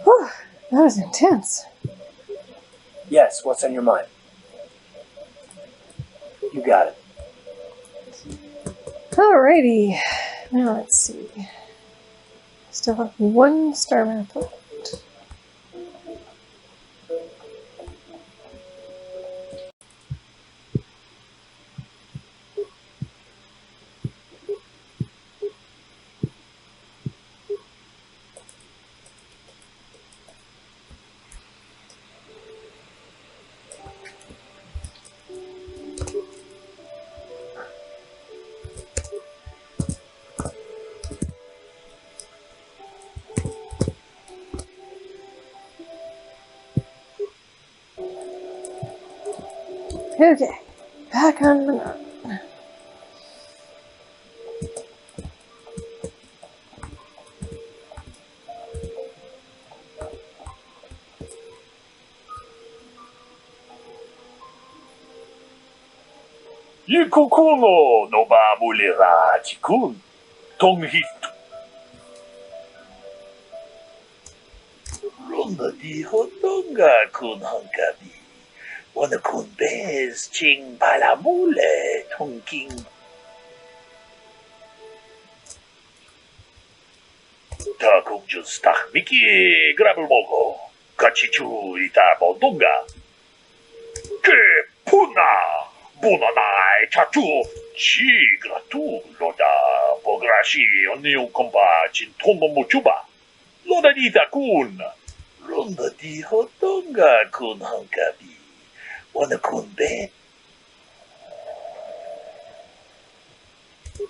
Whew, that was intense. Yes, what's on your mind? You got it. Alrighty. Now let's see. Still have one star map left. Okay, back on Manaan. Yikukuno no ba mulira chikun. Tonghit. Ronda di hotonga kun hankabi. Wana kun bez ching palamule tongking. Ta kung just tak miki grabel mogo. Kachichu ita bondunga. Ke puna. Bunanai chachu. Chi gratu loda pograshi onion kompa chintomo mochuba. Loda dita kun. Ronda di hotonga kun hankabi. Wana kun be.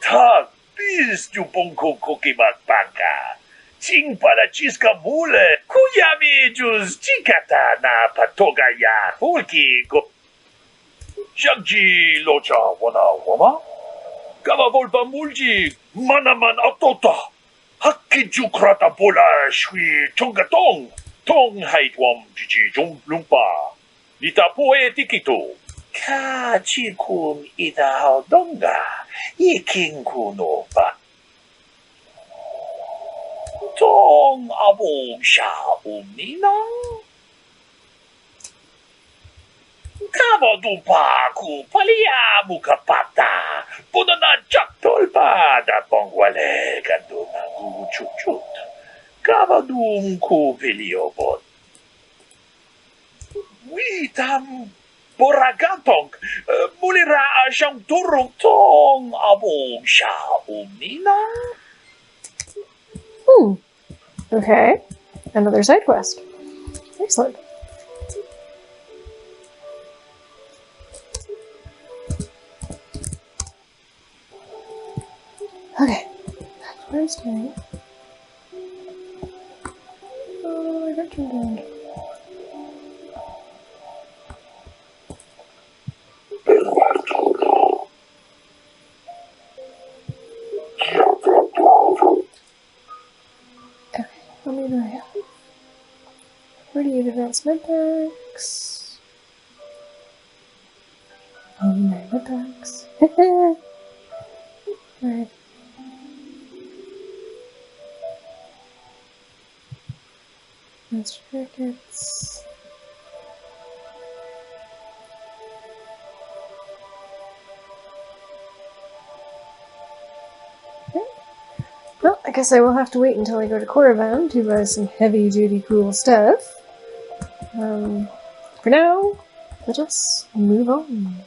Ta bis tu ponko kokimat banka. Ching para chiska mule. Kuyami juz chikata na patoga ya hulki go. Shagji locha wana wama. Kava volpa mulji. Manaman autota. Hakki jukrata bola shui tongatong. Tong haitwam jiji jom lumpa. Ita poe tikito. Ka chikun ita haudonga. Iking kuno ba. Tong abong sha umnina. Kava dupa ku palia mukapata. Punana chaktolpa da pongwale kandunga guchuchut. Kava dum ku piliobot. Witam boragantong mulira siyang turong tong abong sha umnina. Okay. Another side quest. Excellent. Okay. Where's Tinny? Oh, I got turned around. Okay, how many do I have? 38 advanced medpacks. 89 medpacks. Alright. Master jackets. Okay. Well, I guess I will have to wait until I go to Korriban to buy some heavy-duty cool stuff. For now, let us move on.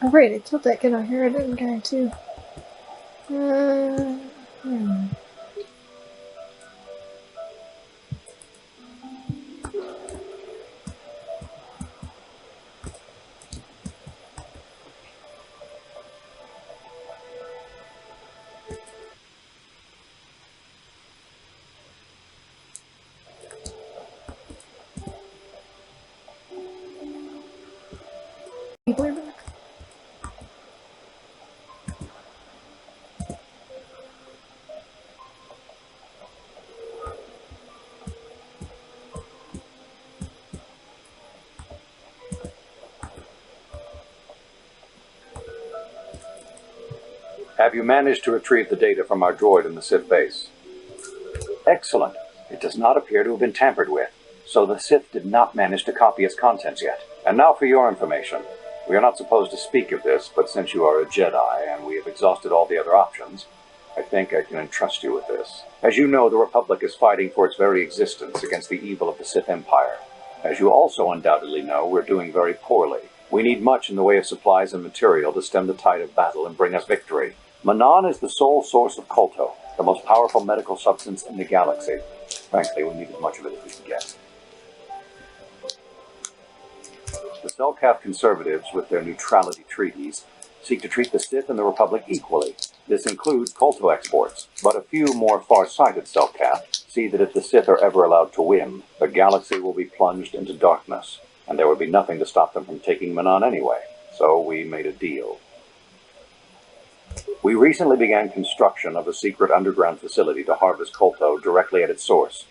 Oh right, I killed that guy here, didn't guy too. playback. Have you managed to retrieve the data from our droid in the Sith base? Excellent. It does not appear to have been tampered with, so the Sith did not manage to copy its contents yet. And now for your information. We are not supposed to speak of this, but since you are a Jedi and we have exhausted all the other options, I think I can entrust you with this. As you know, the Republic is fighting for its very existence against the evil of the Sith Empire. As you also undoubtedly know, we're doing very poorly. We need much in the way of supplies and material to stem the tide of battle and bring us victory. Manaan is the sole source of Kolto, the most powerful medical substance in the galaxy. Frankly, we need as much of it as we can get. The Selkath conservatives, with their neutrality treaties, seek to treat the Sith and the Republic equally. This includes Kolto exports, but a few more far-sighted Selkath see that if the Sith are ever allowed to win, the galaxy will be plunged into darkness, and there would be nothing to stop them from taking Manaan anyway. So we made a deal. We recently began construction of a secret underground facility to harvest Kolto directly at its source.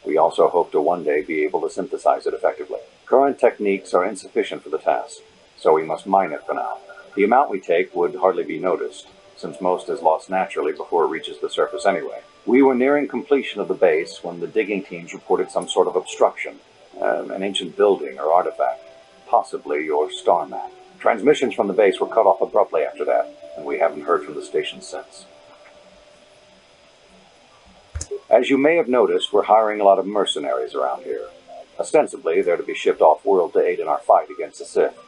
We also hope to one day be able to synthesize it effectively. Current techniques are insufficient for the task, so we must mine it for now. The amount we take would hardly be noticed, since most is lost naturally before it reaches the surface anyway. We were nearing completion of the base when the digging teams reported some sort of obstruction, an ancient building or artifact, possibly your star map. Transmissions from the base were cut off abruptly after that, and we haven't heard from the station since. As you may have noticed, we're hiring a lot of mercenaries around here. Ostensibly, they're to be shipped off-world to aid in our fight against the Sith,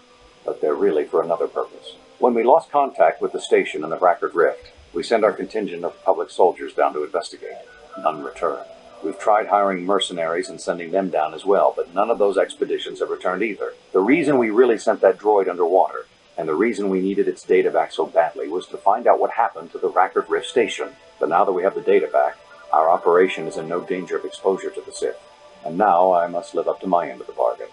but they're really for another purpose. When we lost contact with the station in the Rackard Rift, we sent our contingent of public soldiers down to investigate. None returned. We've tried hiring mercenaries and sending them down as well, but none of those expeditions have returned either. The reason we really sent that droid underwater, and the reason we needed its data back so badly, was to find out what happened to the Rackard Rift station. But now that we have the data back, our operation is in no danger of exposure to the Sith. And now I must live up to my end of the bargain.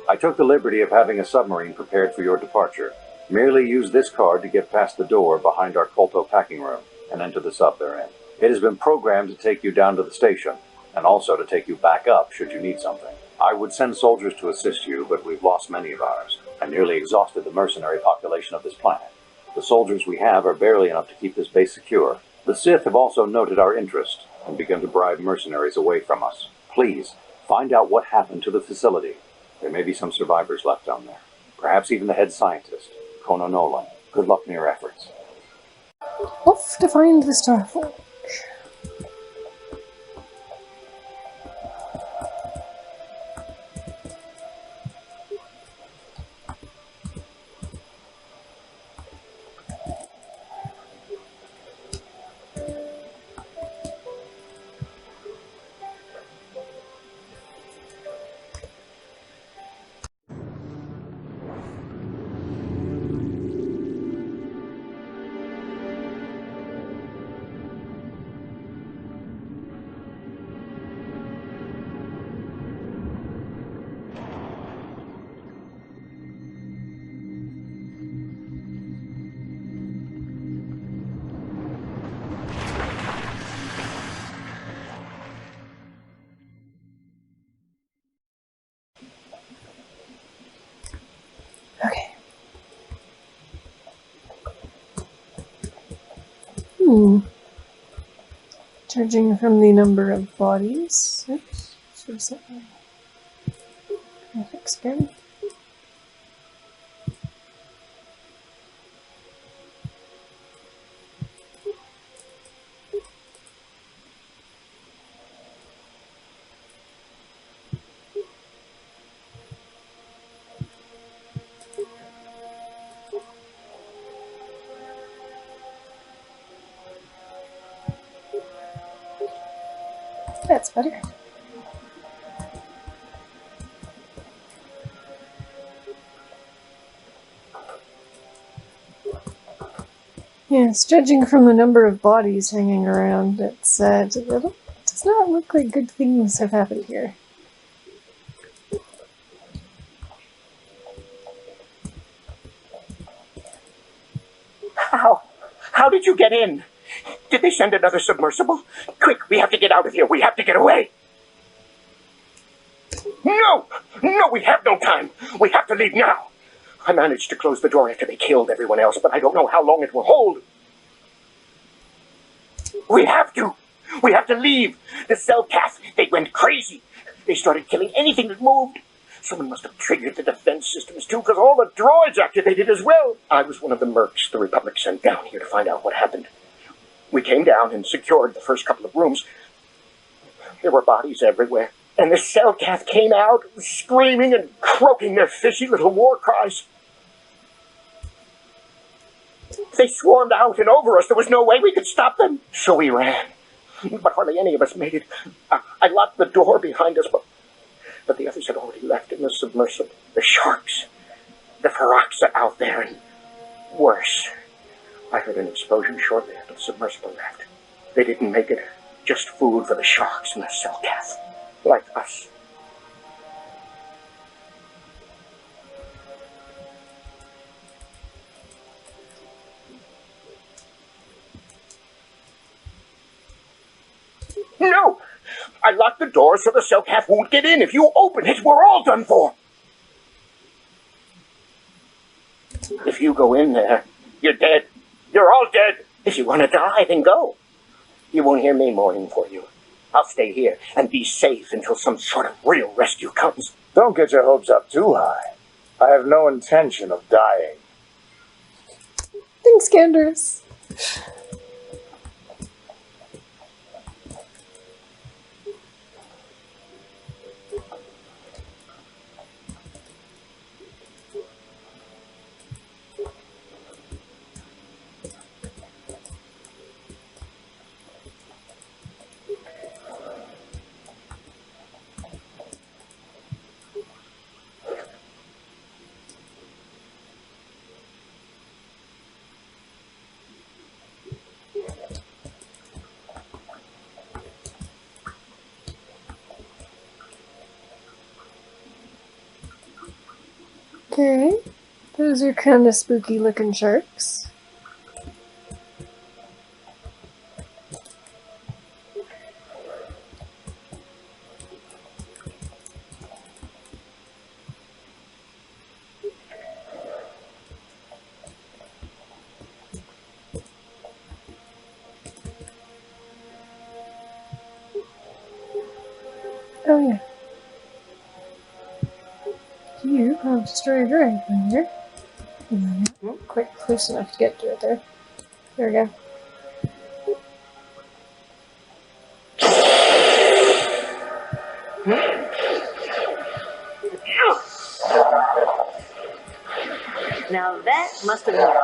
I took the liberty of having a submarine prepared for your departure. Merely use this card to get past the door behind our Kolto packing room and enter the sub therein. It has been programmed to take you down to the station, and also to take you back up should you need something. I would send soldiers to assist you, but we've lost many of ours, and nearly exhausted the mercenary population of this planet. The soldiers we have are barely enough to keep this base secure. The Sith have also noted our interest and begun to bribe mercenaries away from us. Please, find out what happened to the facility. There may be some survivors left down there. Perhaps even the head scientist, Kono Nolan. Good luck in your efforts. Off to find the Starforge. Okay. Judging from the number of bodies. Oops. Should have set my graphics again. That's better. Yes, judging from the number of bodies hanging around, it does not look like good things have happened here. How did you get in? Did they send another submersible? Quick, we have to get out of here. We have to get away. No! No, we have no time. We have to leave now. I managed to close the door after they killed everyone else, but I don't know how long it will hold. We have to. We have to leave. The cell cath, they went crazy. They started killing anything that moved. Someone must have triggered the defense systems too, because all the droids activated as well. I was one of the mercs the Republic sent down here to find out what happened. We came down and secured the first couple of rooms. There were bodies everywhere. And the cell cath came out, screaming and croaking their fishy little war cries. They swarmed out and over us. There was no way we could stop them. So we ran. But hardly any of us made it. I locked the door behind us, but the others had already left in the submersible. The sharks. The Ferox are out there, and worse. I heard an explosion shortly after the submersible left. They didn't make it. Just food for the sharks and the cell cath. Like us. No! I locked the door so the cell cath won't get in. If you open it, we're all done for. If you go in there, you're dead. You're all dead. If you want to die, then go. You won't hear me mourning for you. I'll stay here and be safe until some sort of real rescue comes. Don't get your hopes up too high. I have no intention of dying. Thanks, Candace. Okay, those are kind of spooky looking sharks. Oh yeah. You have destroyed right from here. Not quite close enough to get to it there. There we go. Now that must have hurt.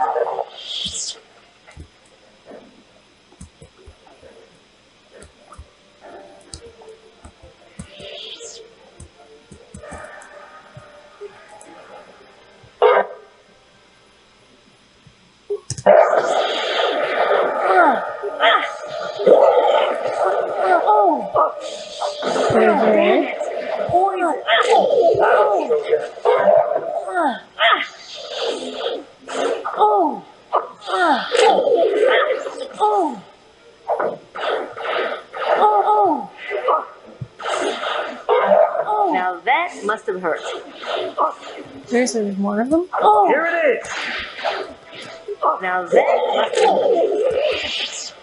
Now that must have hurt. Seriously, there's more of them? Here it is! Now that must have hurt.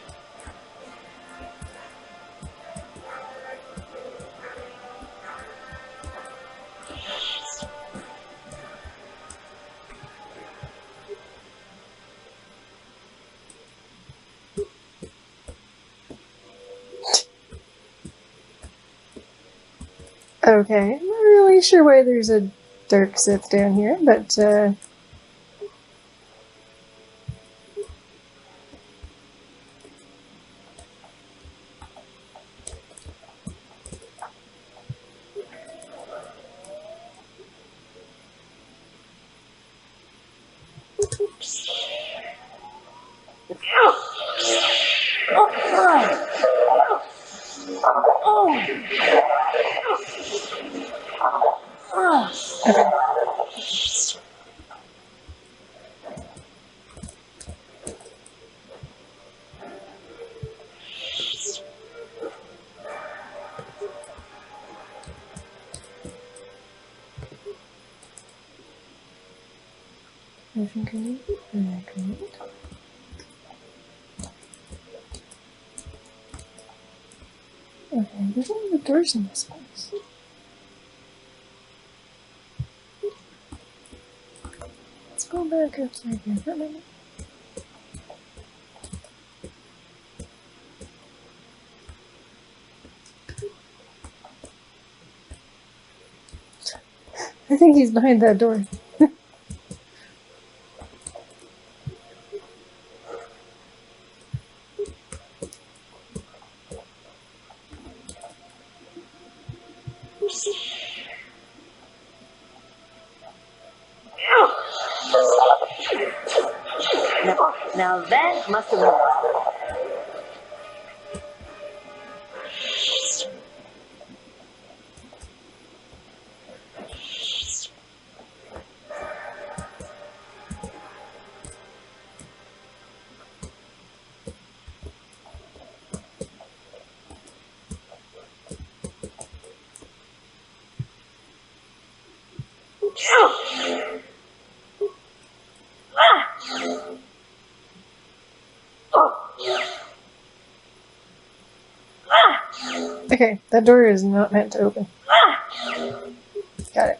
Okay, I'm not really sure why there's a dark Sith down here, but Motion grenade. Grenade. Okay, there's only the doors in this place. Let's go back outside here for a minute. I think he's behind that door. Now that must have hurt. Okay, that door is not meant to open. Got it.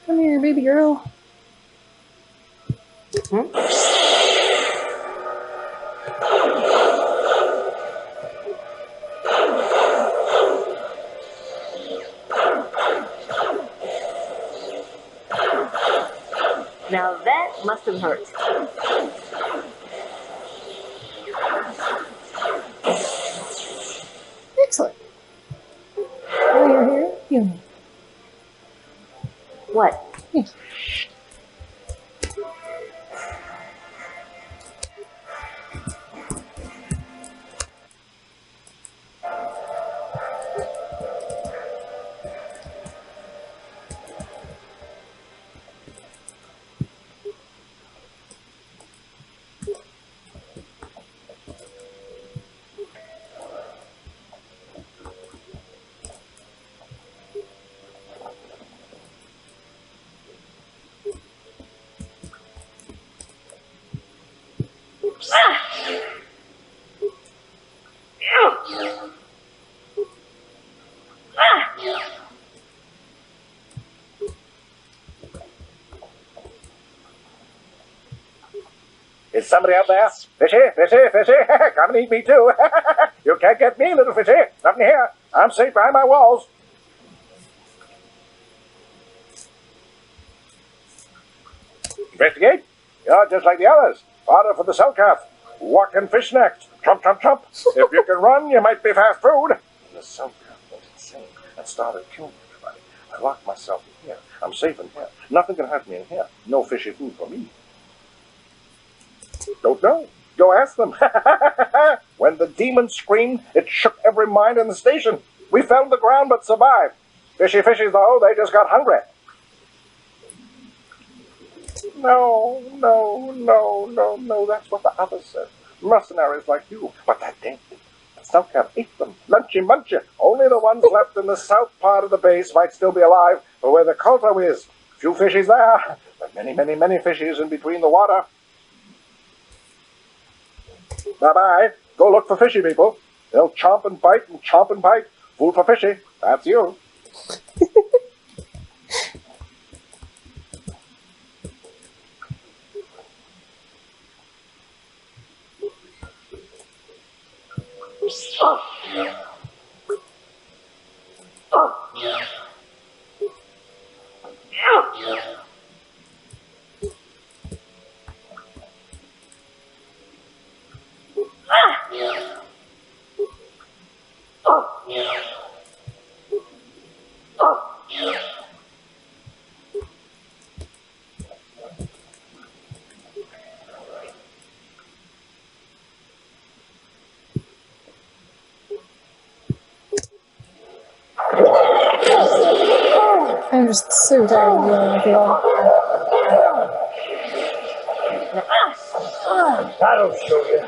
Come here, baby girl. Now that must have hurt. Excellent. While you're here, heal me. What? Thank you. Is somebody out there? Fishy, fishy, fishy, come and eat me too. You can't get me, little fishy. Nothing here. I'm safe behind my walls. Investigate? You're just like the others. Order for the cell calf. Walk and fish next. Trump, trump, trump. If you can run, you might be fast food. The cell calf went insane and started killing everybody. I locked myself in here. I'm safe in here. Nothing can hurt me in here. No fishy food for me. Don't know. Go ask them. When the demon screamed, it shook every mind in the station. We fell to the ground but survived. Fishy fishies, though, they just got hungry. No, no, no, no, no. That's what the others said. Mercenaries like you. But that damn thing. The Self-Cap ate them. Lunchy munchy. Only the ones left in the south part of the base might still be alive, but where the Kotor is. Few fishies there, but many, many, many fishies in between the water. Bye-bye. Go look for fishy people. They'll chomp and bite and chomp and bite. Food for fishy. That's you. I'm just so tired of dealing with y'all. That'll show you.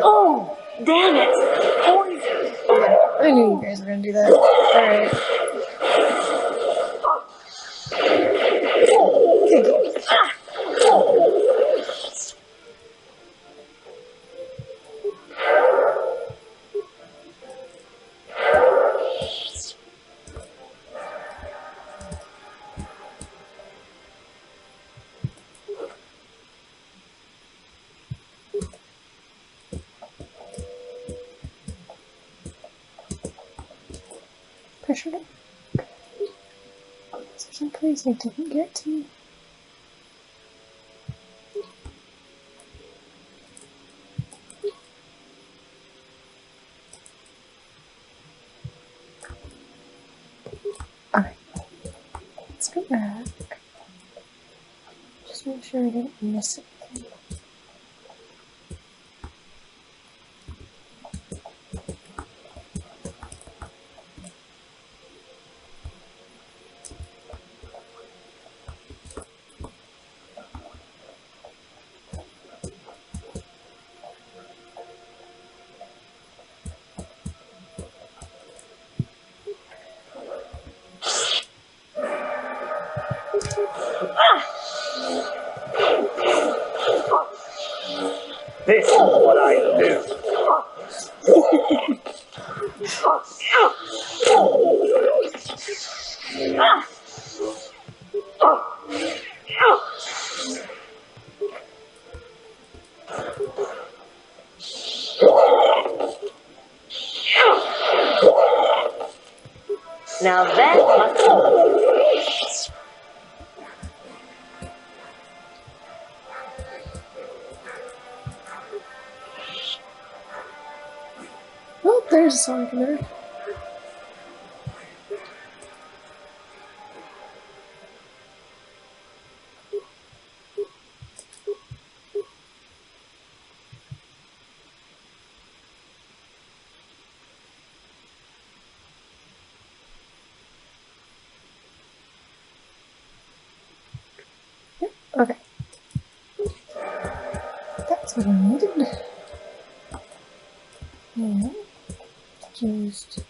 Oh, damn it! Poison! I knew you guys were gonna do that. Alright. Pressure. Is there some place I didn't get to? Alright. Let's go back. Just make sure I didn't miss anything. This is what I do. Now that must Oh, there's a sonic emitter. Yep, okay. That's what I needed. Yeah. Just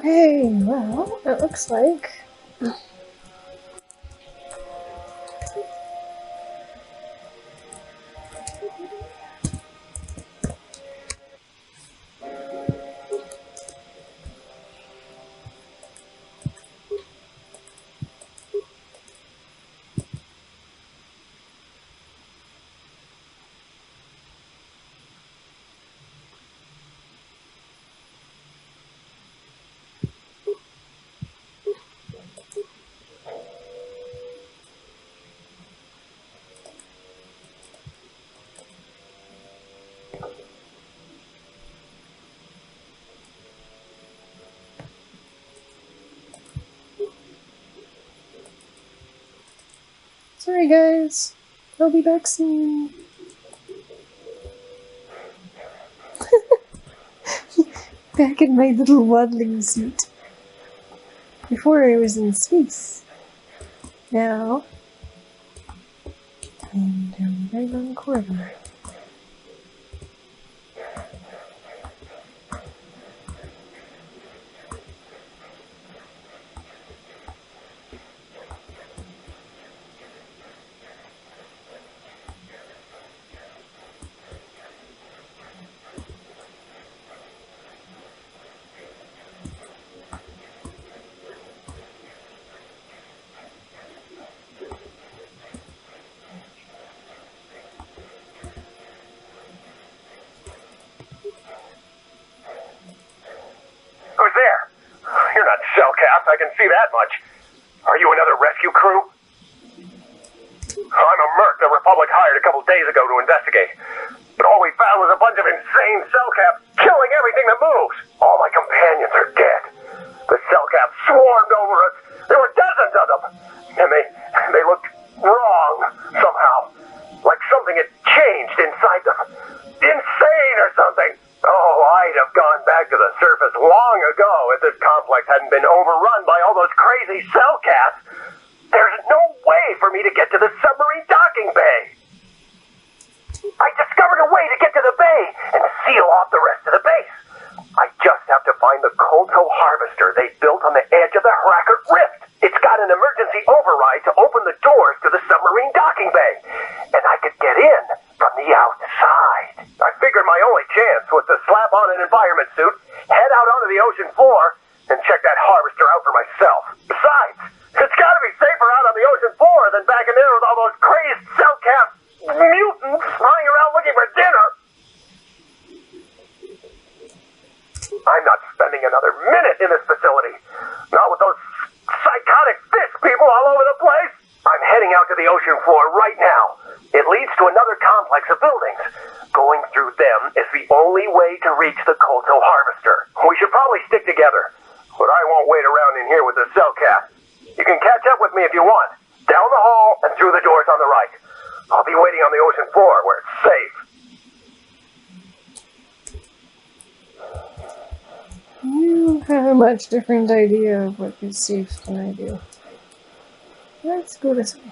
Okay, well, it looks like... Sorry guys, I'll be back soon. Back in my little waddling suit. Before I was in space. Now, I'm down a very long corridor. Who's there? You're not Cellcast, I can see that much. Are you another rescue crew? I'm a merc the Republic hired a couple days ago to investigate. But all we found was a bunch of insane Cellcaps killing everything that moves. All my companions are dead. The Cellcaps swarmed over us. There were dozens of them. And they looked wrong, somehow. Like something had changed inside them. Insane or something. Oh, I'd have gone back to the surface long ago if this complex hadn't been overrun by all those crazy Cellcaps. There's no way for me to get to the submarine docking bay. I discovered a way to get to the bay and seal off the rest of the base. I just have to find the Kotor harvester they built on the edge of the Harakert Rift. It's got an emergency override to open the doors to the submarine docking bay. And I could get in from the outside. I figured my only chance was to slap on an environment suit, head out onto the ocean floor, and check that harvester out for myself. Besides, it's gotta be safer out on the ocean floor than back in there with all those crazed Cellcast mutants flying around looking for dinner. I'm not spending another minute in this facility. Not with those psychotic fish people all over the place. I'm heading out to the ocean floor right now. It leads to another complex of buildings. Going through them is the only way to reach the Kotor harvester. We should probably stick together, but I won't wait around in here with the Cellcast. You can catch up with me if you want. Down the hall and through the doors on the right. I'll be waiting on the ocean floor where it's safe. You have a much different idea of what is safe than I do. Let's go this way.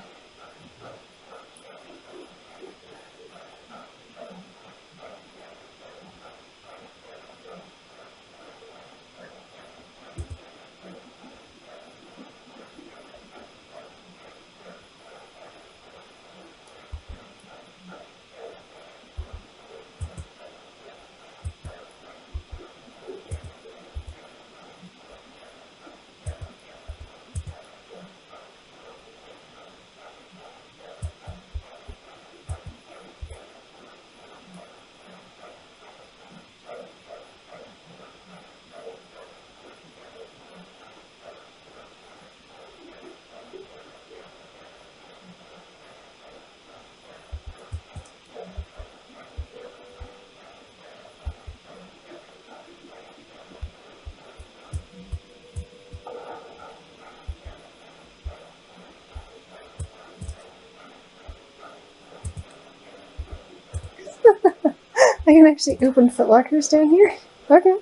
I can actually open footlockers down here? Okay.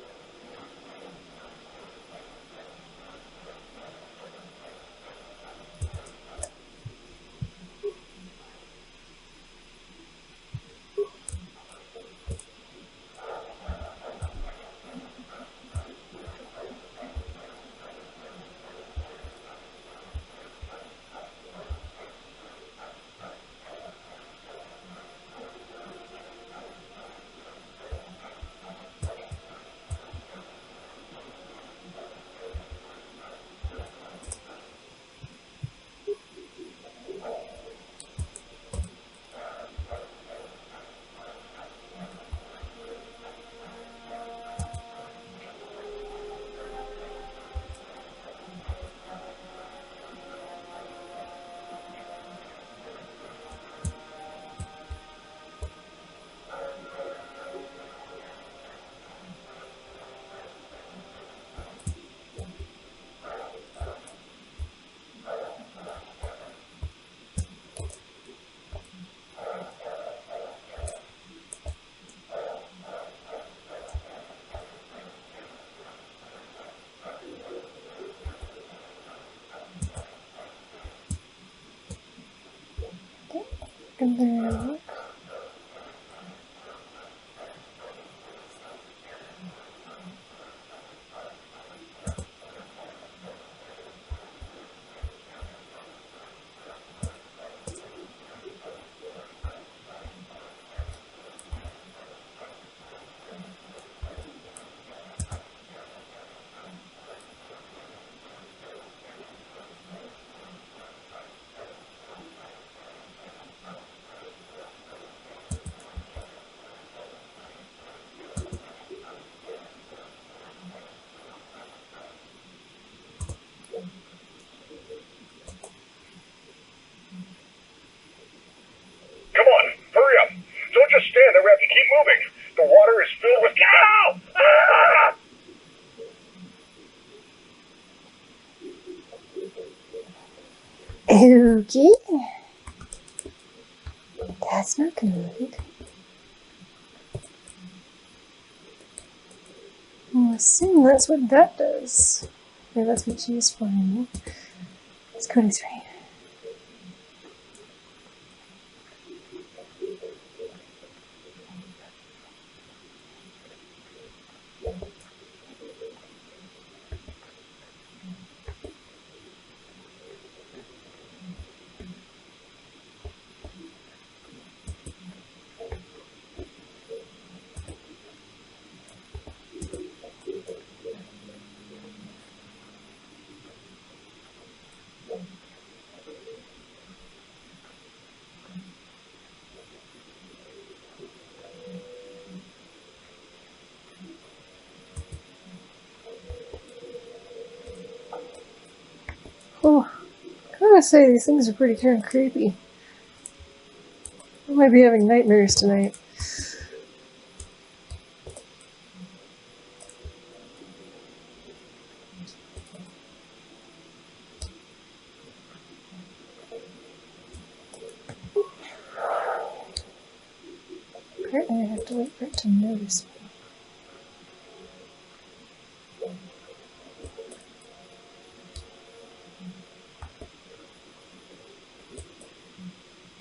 And then Come on, hurry up. Don't just stand there, we have to keep moving. The water is filled with cow! okay. That's not good. I'll assume that's what that does. Or that's what she's finding. It's Cody's right. Oh, I gotta say, these things are pretty darn creepy. I might be having nightmares tonight. Apparently I have to wait for it to notice me.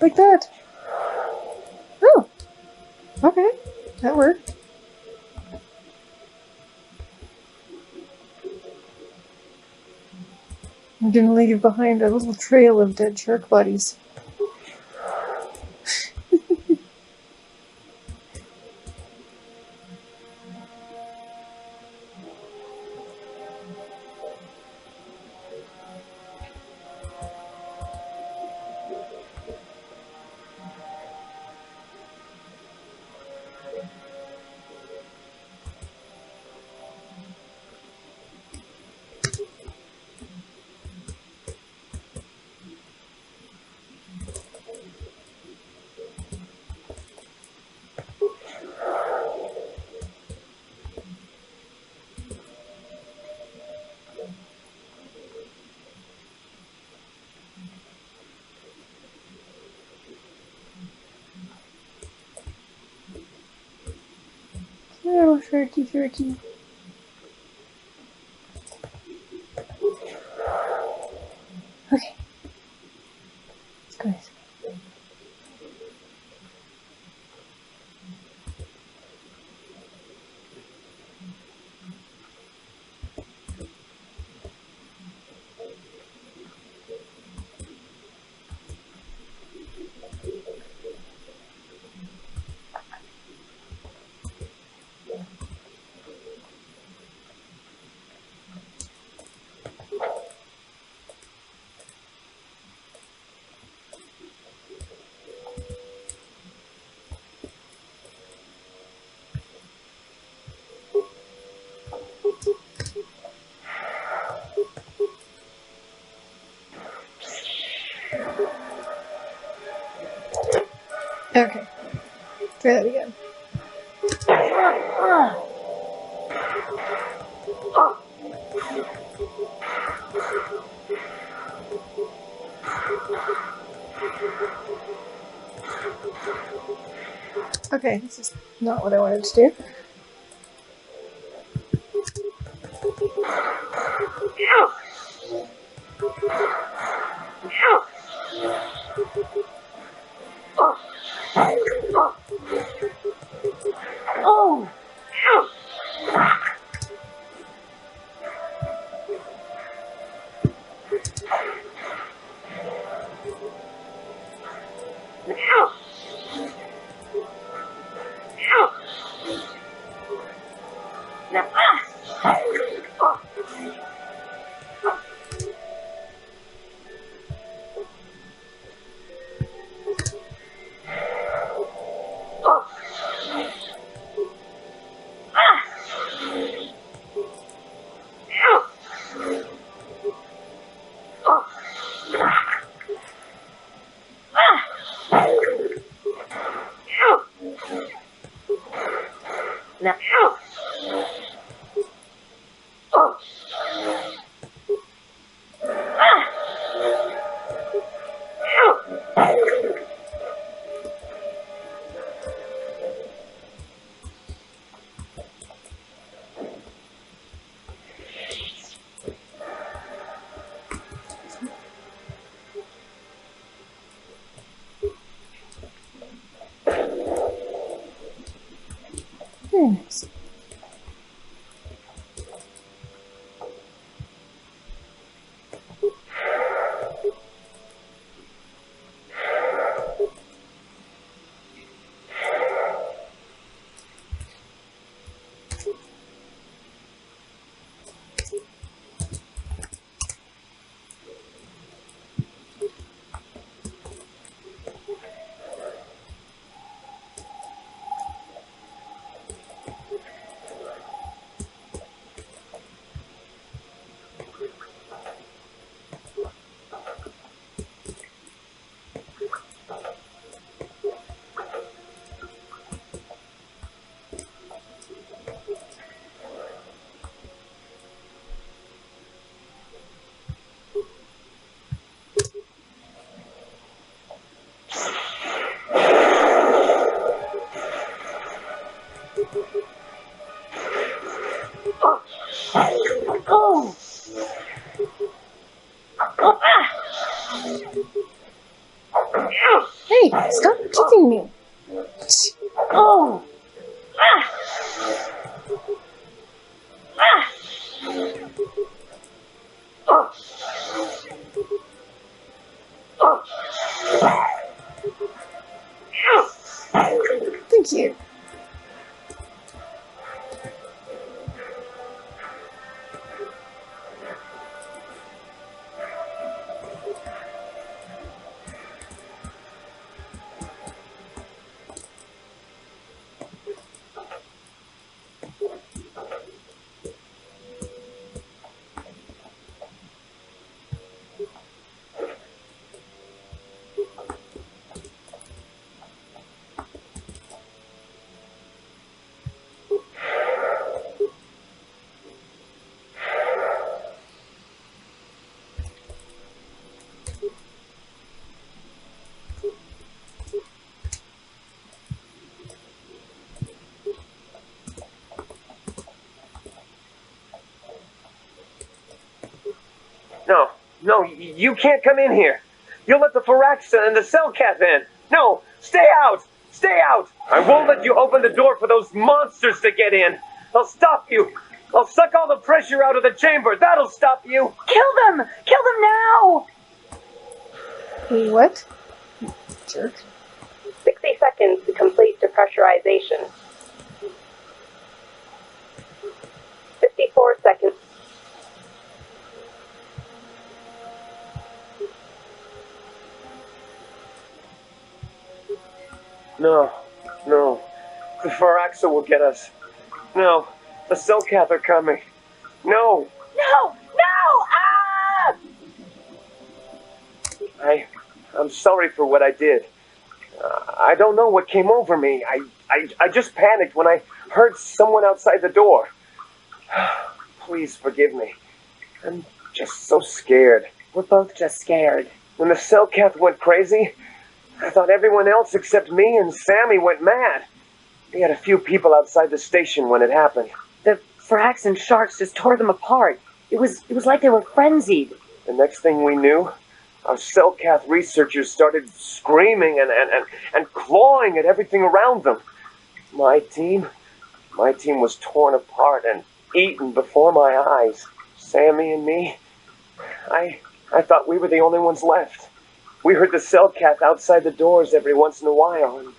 Like that! Oh! Okay, that worked. I'm gonna leave behind a little trail of dead shark bodies. Oh, sharky, sharky. Okay. Let's go this way. Okay. Try that again. Okay, this is not what I wanted to do. Oh! Now, now, Very nice. oh! Hey, stop kicking me. Oh! Thank you. No, you can't come in here. You'll let the Firaxa and the Cellcath in. No, stay out! Stay out! I won't let you open the door for those monsters to get in. I'll stop you. I'll suck all the pressure out of the chamber. That'll stop you. Kill them! Kill them now! What? Jerk. 60 seconds to complete depressurization. 54 seconds. No. The Firaxa will get us. No, the Cellcath are coming. No! No! Ah! I'm sorry for what I did. I don't know what came over me. I just panicked when I heard someone outside the door. Please forgive me. I'm just so scared. We're both just scared. When the Cellcath went crazy, I thought everyone else except me and Sammy went mad. We had a few people outside the station when it happened. The Firax and sharks just tore them apart. It was like they were frenzied. The next thing we knew, our Cellcath researchers started screaming and clawing at everything around them. My team My team was torn apart and eaten before my eyes. Sammy and me. I thought we were the only ones left. We heard the cell cat outside the doors every once in a while, and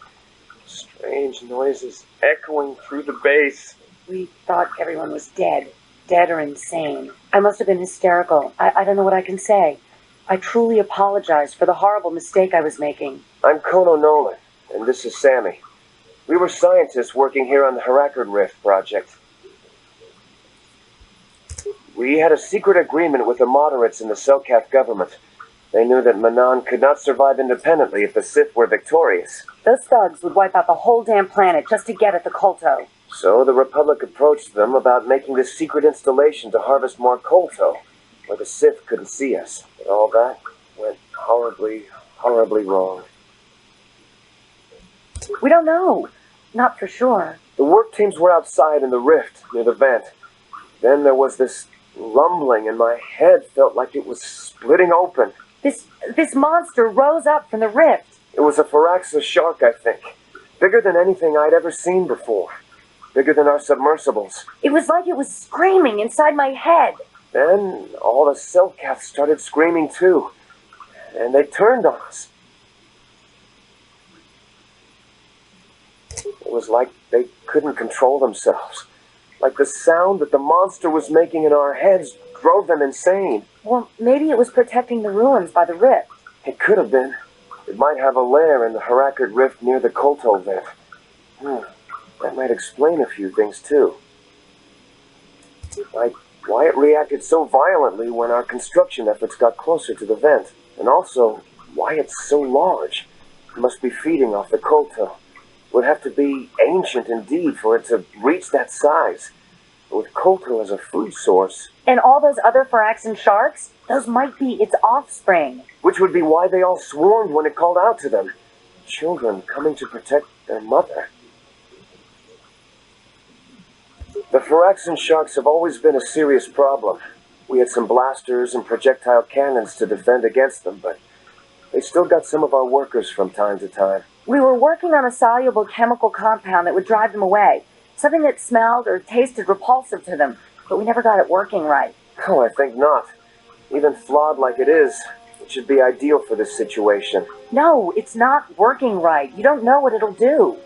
strange noises echoing through the base. We thought everyone was dead. Dead or insane. I must have been hysterical. I don't know what I can say. I truly apologize for the horrible mistake I was making. I'm Kotor Nolan, and this is Sammy. We were scientists working here on the Harakard Rift project. We had a secret agreement with the moderates in the Selkath government. They knew that Manaan could not survive independently if the Sith were victorious. Those thugs would wipe out the whole damn planet just to get at the Kolto. So the Republic approached them about making this secret installation to harvest more Kolto, where the Sith couldn't see us. But all that went horribly, horribly wrong. We don't know. Not for sure. The work teams were outside in the rift near the vent. Then there was this rumbling, and my head felt like it was splitting open. This monster rose up from the rift. It was a Pharaxa shark, I think. Bigger than anything I'd ever seen before. Bigger than our submersibles. It was like it was screaming inside my head. Then all the Selkaths started screaming too. And they turned on us. It was like they couldn't control themselves. Like the sound that the monster was making in our heads drove them insane. Well, maybe it was protecting the ruins by the rift. It could have been. It might have a lair in the Harakard Rift near the Kolto vent. That might explain a few things too. Like why it reacted so violently when our construction efforts got closer to the vent. And also, why it's so large. It must be feeding off the Kolto. It would have to be ancient indeed for it to reach that size. But with Kolto as a food source... And all those other Pharaxan sharks? Those might be its offspring. Which would be why they all swarmed when it called out to them. Children coming to protect their mother. The Pharaxan sharks have always been a serious problem. We had some blasters and projectile cannons to defend against them, but they still got some of our workers from time to time. We were working on a soluble chemical compound that would drive them away. Something that smelled or tasted repulsive to them, but we never got it working right. Oh, I think not. Even flawed like it is, it should be ideal for this situation. No, it's not working right. You don't know what it'll do.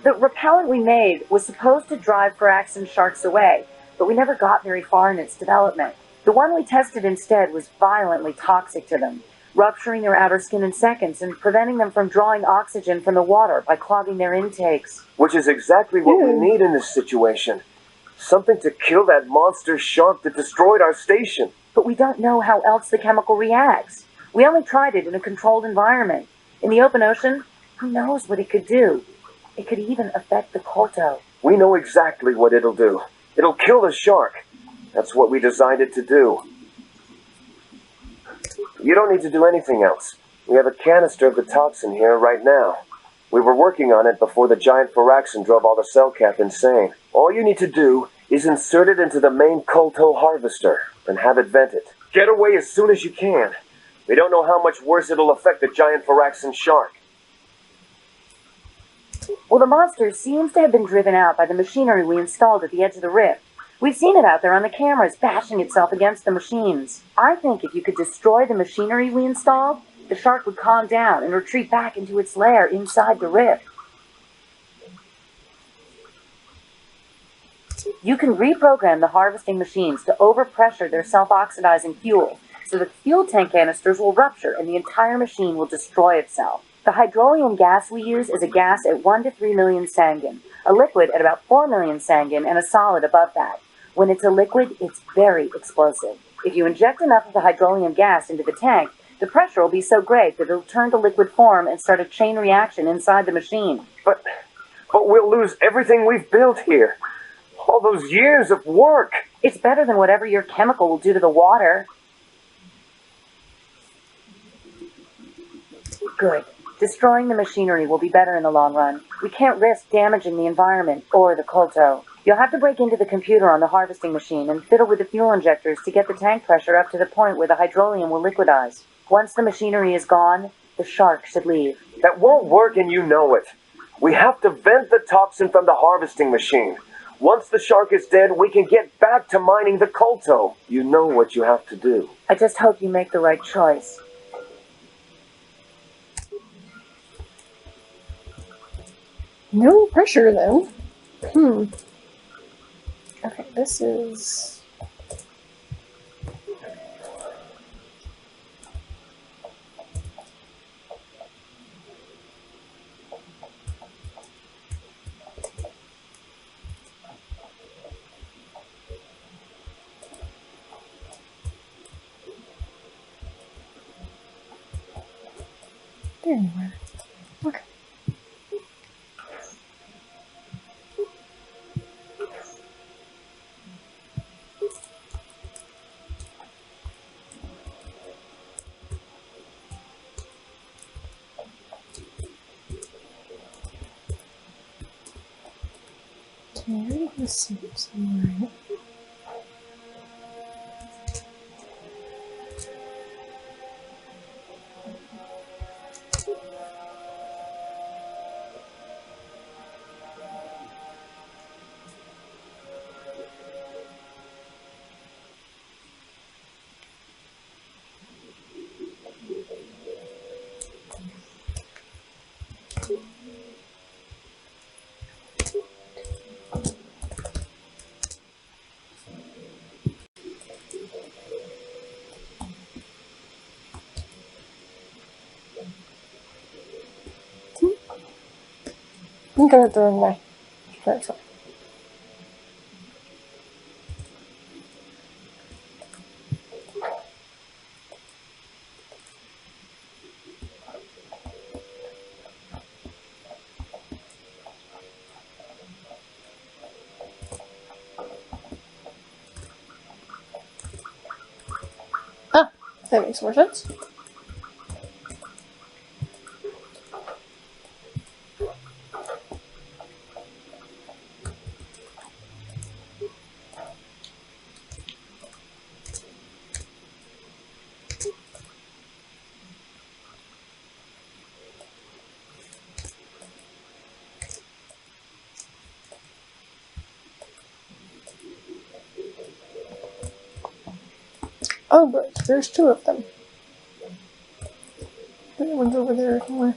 The repellent we made was supposed to drive Pharaxan sharks away, but we never got very far in its development. The one we tested instead was violently toxic to them, rupturing their outer skin in seconds and preventing them from drawing oxygen from the water by clogging their intakes. Which is exactly what we need in this situation. Something to kill that monster shark that destroyed our station. But we don't know how else the chemical reacts. We only tried it in a controlled environment. In the open ocean, who knows what it could do? It could even affect the Kolto. We know exactly what it'll do. It'll kill the shark. That's what we designed it to do. You don't need to do anything else. We have a canister of the toxin here right now. We were working on it before the giant Pharaxan drove all the Selkath insane. All you need to do is insert it into the main Kolto harvester and have it vented. Get away as soon as you can. We don't know how much worse it'll affect the giant Pharaxan shark. Well, the monster seems to have been driven out by the machinery we installed at the edge of the rift. We've seen it out there on the cameras, bashing itself against the machines. I think if you could destroy the machinery we installed, the shark would calm down and retreat back into its lair inside the rift. You can reprogram the harvesting machines to overpressure their self-oxidizing fuel, so the fuel tank canisters will rupture and the entire machine will destroy itself. The hydrolium gas we use is a gas at 1 to 3 million sangin, a liquid at about 4 million sangin, and a solid above that. When it's a liquid, it's very explosive. If you inject enough of the hydrolium gas into the tank, the pressure will be so great that it'll turn to liquid form and start a chain reaction inside the machine. But we'll lose everything we've built here. All those years of work. It's better than whatever your chemical will do to the water. Good. Destroying the machinery will be better in the long run. We can't risk damaging the environment or the Kolto. You'll have to break into the computer on the harvesting machine and fiddle with the fuel injectors to get the tank pressure up to the point where the hydrolium will liquidize. Once the machinery is gone, the shark should leave. That won't work and you know it. We have to vent the toxin from the harvesting machine. Once the shark is dead, we can get back to mining the Kolto. You know what you have to do. I just hope you make the right choice. No pressure, then. Okay, this is... There you are. Okay. Okay, let's see somewhere. I'm gonna throw my pencil. Ah, that makes more sense. Oh, but there's two of them. The other one's over there somewhere.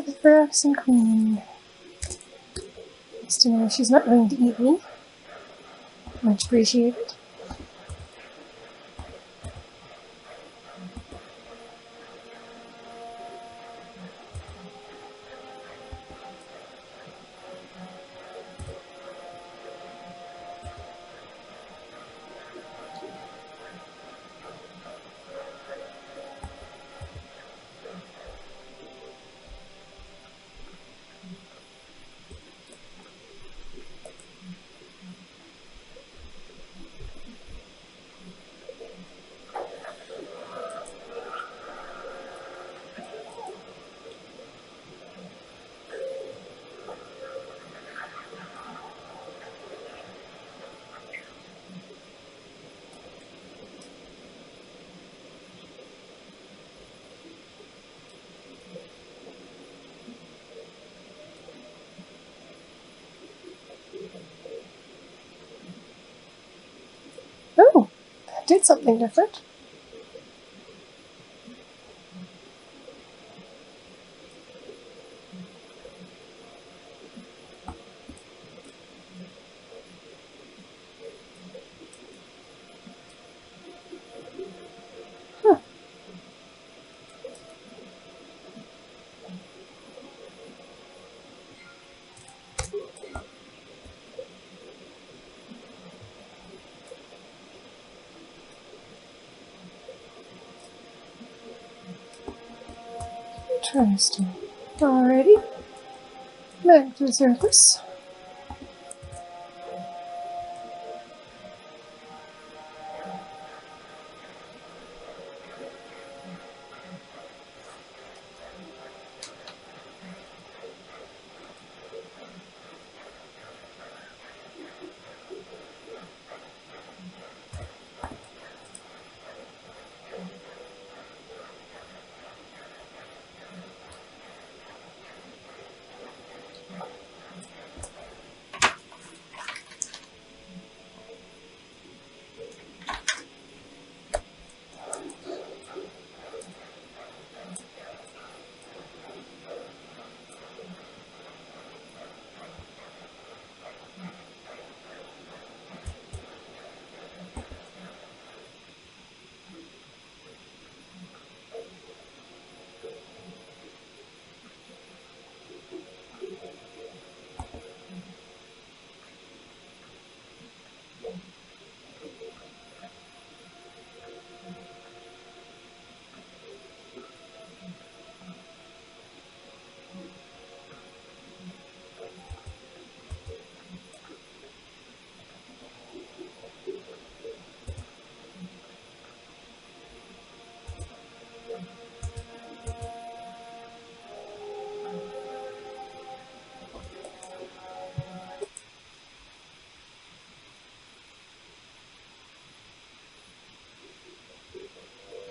Oh, the Carsen Queen. Nice to know she's not going to eat me. Much appreciated. Oh, that did something different. Huh. Interesting. Alrighty. Back to the surface.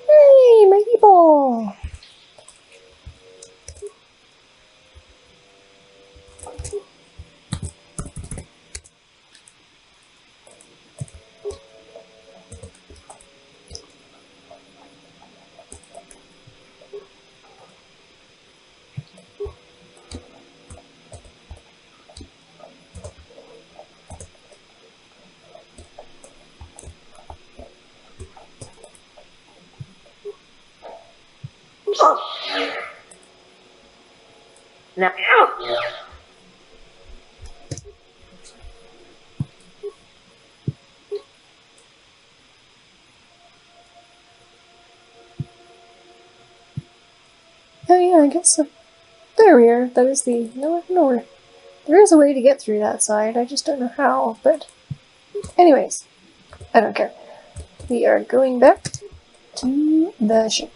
Hey, my people! Now, Oh yeah, I guess so. There we are. That is the... No. There is a way to get through that side. I just don't know how, but... Anyways, I don't care. We are going back to the ship.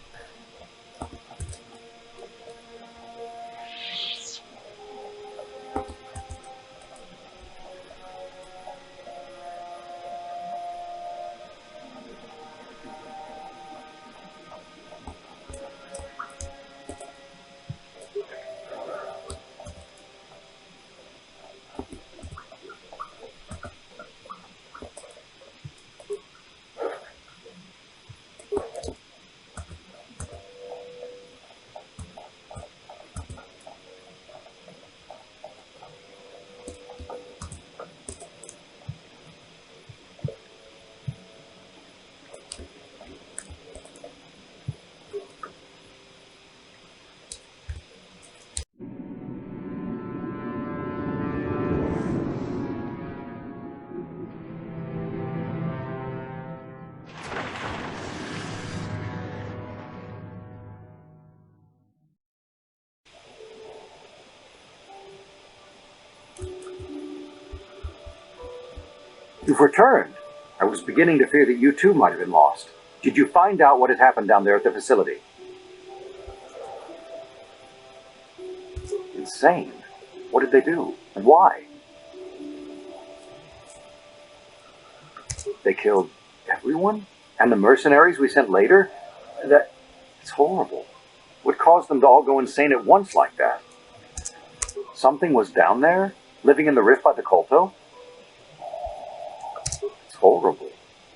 You've returned. I was beginning to fear that you too might have been lost. Did you find out what had happened down there at the facility? Insane. What did they do? And why? They killed everyone? And the mercenaries we sent later? It's horrible. What caused them to all go insane at once like that? Something was down there? Living in the rift by the Kolto? It's horrible.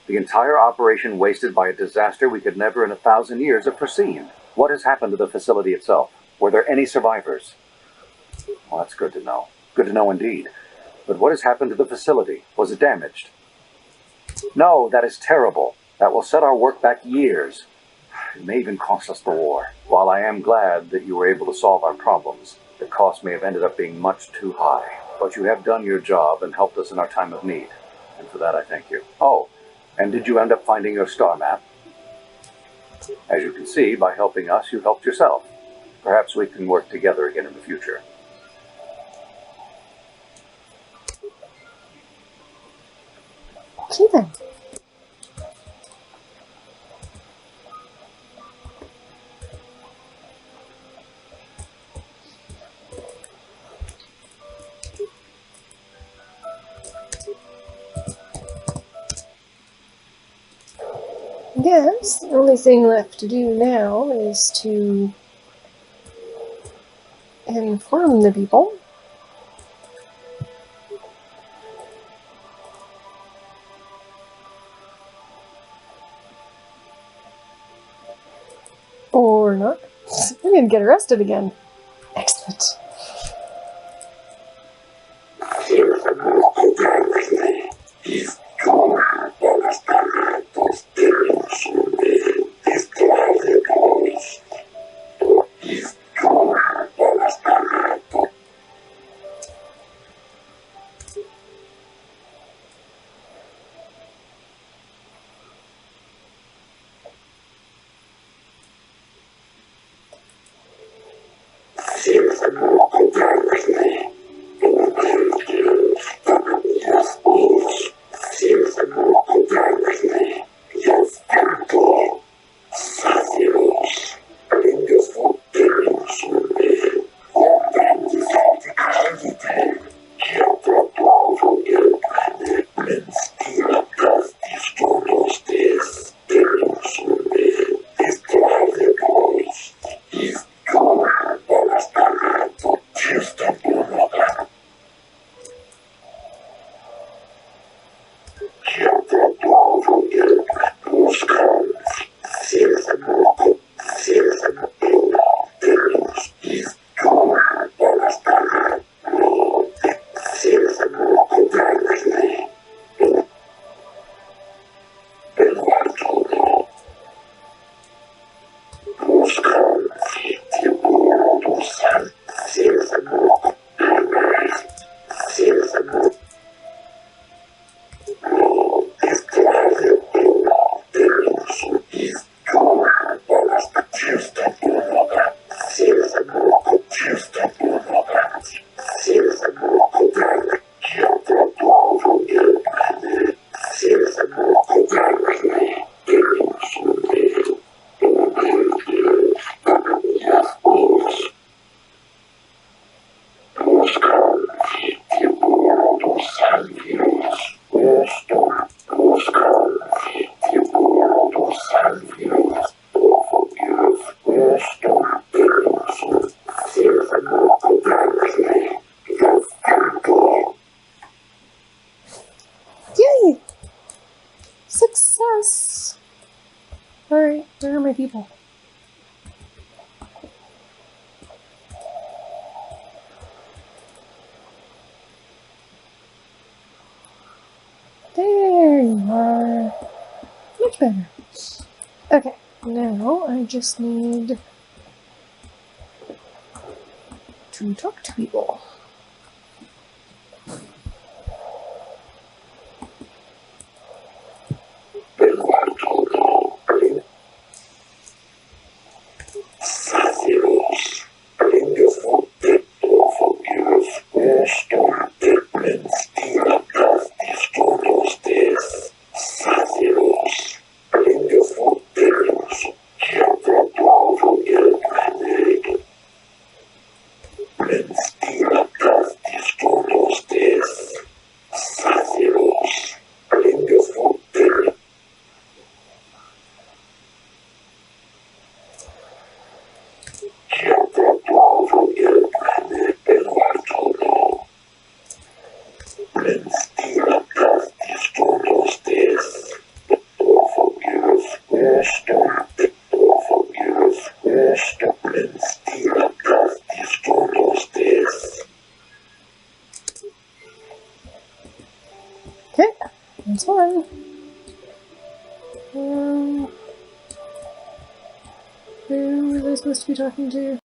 The entire operation wasted by a disaster we could never in 1,000 years have foreseen. What has happened to the facility itself? Were there any survivors? Well, that's good to know. Good to know indeed. But what has happened to the facility? Was it damaged? No, that is terrible. That will set our work back years. It may even cost us the war. While I am glad that you were able to solve our problems, the cost may have ended up being much too high. But you have done your job and helped us in our time of need. And for that I thank you. Oh, and did you end up finding your star map? As you can see, by helping us, you helped yourself. Perhaps we can work together again in the future. Okay then. I guess the only thing left to do now is to inform the people. Or not. I'm gonna get arrested again. Excellent. Yay! Success! Alright, where are my people? There you are. Much better. Okay, now I just need to talk to people. Okay, that's one. Who was I supposed to be talking to?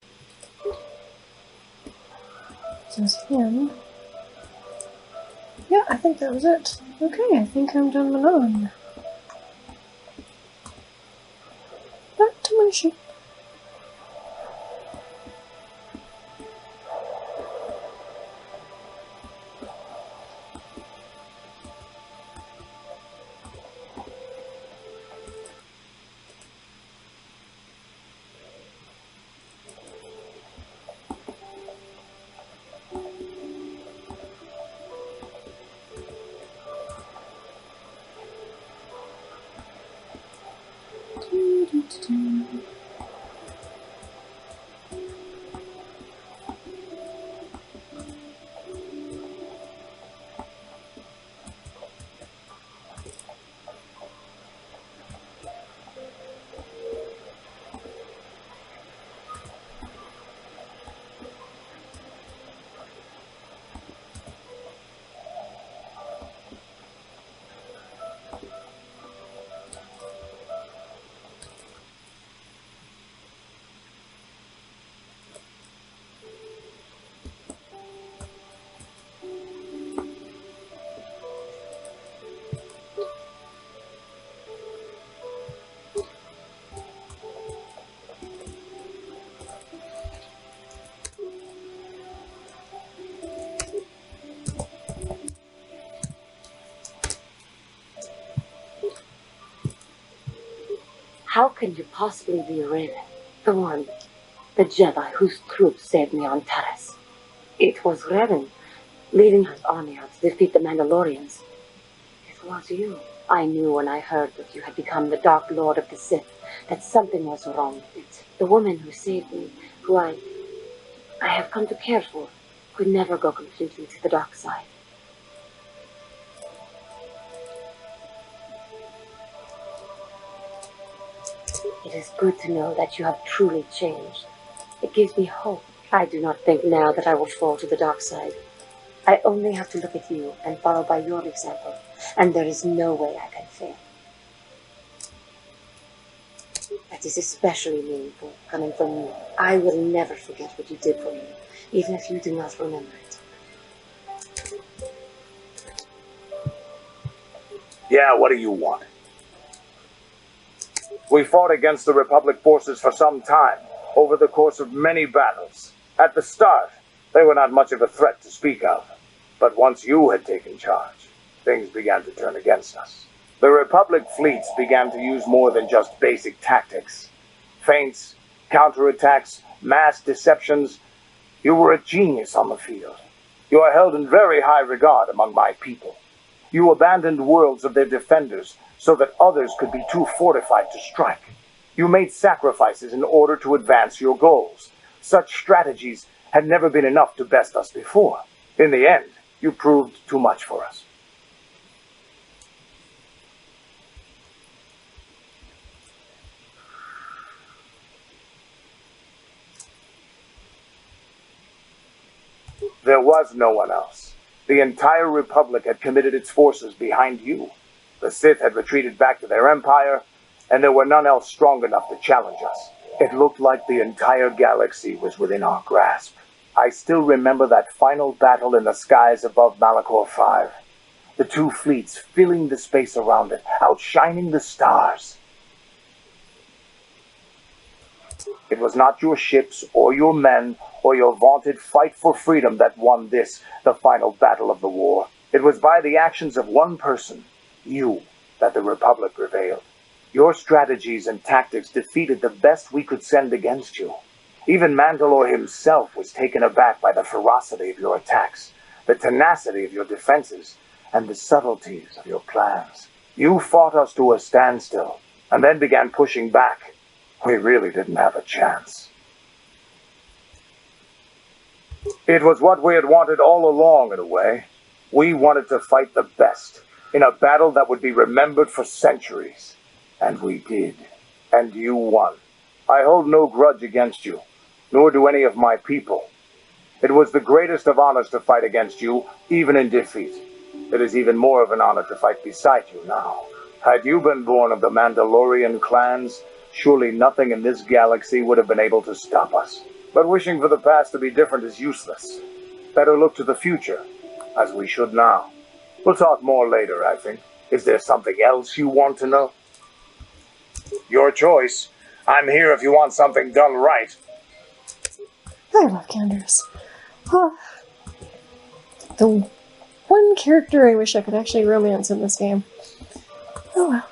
Says him. Yeah, I think that was it. Okay, I think I'm done Manaan. Back to my ship. How can you possibly be Raven? The one, the Jedi whose troops saved me on Taris. It was Raven, leading his army out to defeat the Mandalorians. It was you. I knew when I heard that you had become the Dark Lord of the Sith, that something was wrong with it. The woman who saved me, who I have come to care for, could never go completely to the dark side. It is good to know that you have truly changed. It gives me hope. I do not think now that I will fall to the dark side. I only have to look at you and follow by your example, and there is no way I can fail. That is especially meaningful, coming from you. I will never forget what you did for me, even if you do not remember it. Yeah, what do you want? We fought against the Republic forces for some time, over the course of many battles. At the start, they were not much of a threat to speak of. But once you had taken charge, things began to turn against us. The Republic fleets began to use more than just basic tactics. Feints, counterattacks, mass deceptions. You were a genius on the field. You are held in very high regard among my people. You abandoned worlds of their defenders so that others could be too fortified to strike. You made sacrifices in order to advance your goals. Such strategies had never been enough to best us before. In the end, you proved too much for us. There was no one else. The entire Republic had committed its forces behind you. The Sith had retreated back to their empire, and there were none else strong enough to challenge us. It looked like the entire galaxy was within our grasp. I still remember that final battle in the skies above Malachor 5. The two fleets filling the space around it, outshining the stars. It was not your ships or your men or your vaunted fight for freedom that won this, the final battle of the war. It was by the actions of one person, you, that the Republic prevailed. Your strategies and tactics defeated the best we could send against you. Even Mandalore himself was taken aback by the ferocity of your attacks, the tenacity of your defenses, and the subtleties of your plans. You fought us to a standstill, and then began pushing back. We really didn't have a chance. It was what we had wanted all along, in a way. We wanted to fight the best, in a battle that would be remembered for centuries. And we did. And you won. I hold no grudge against you, nor do any of my people. It was the greatest of honors to fight against you, even in defeat. It is even more of an honor to fight beside you now. Had you been born of the Mandalorian clans, surely nothing in this galaxy would have been able to stop us. But wishing for the past to be different is useless. Better look to the future, as we should now. We'll talk more later, I think. Is there something else you want to know? Your choice. I'm here if you want something done right. I love Candace. Oh, the one character I wish I could actually romance in this game. Oh well.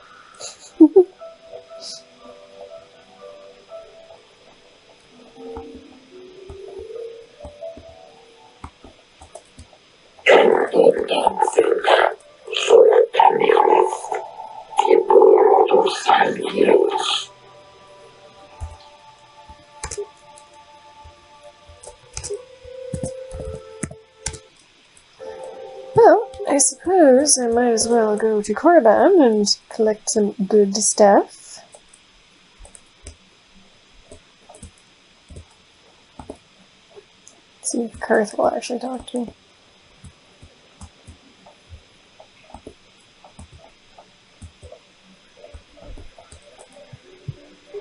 Well, I suppose I might as well go to Korriban and collect some good stuff. See if Karth will actually talk to me.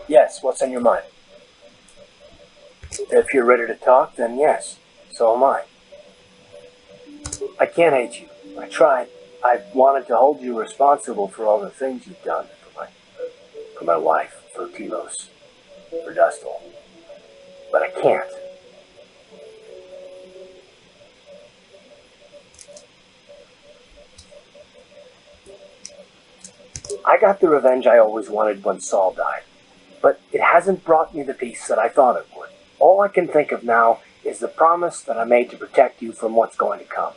Yes, what's on your mind? If you're ready to talk, then yes, so am I. I can't hate you. I tried. I wanted to hold you responsible for all the things you've done for my wife, for Telos, for Dustle. But I can't. I got the revenge I always wanted when Saul died. But it hasn't brought me the peace that I thought it would. All I can think of now is the promise that I made to protect you from what's going to come.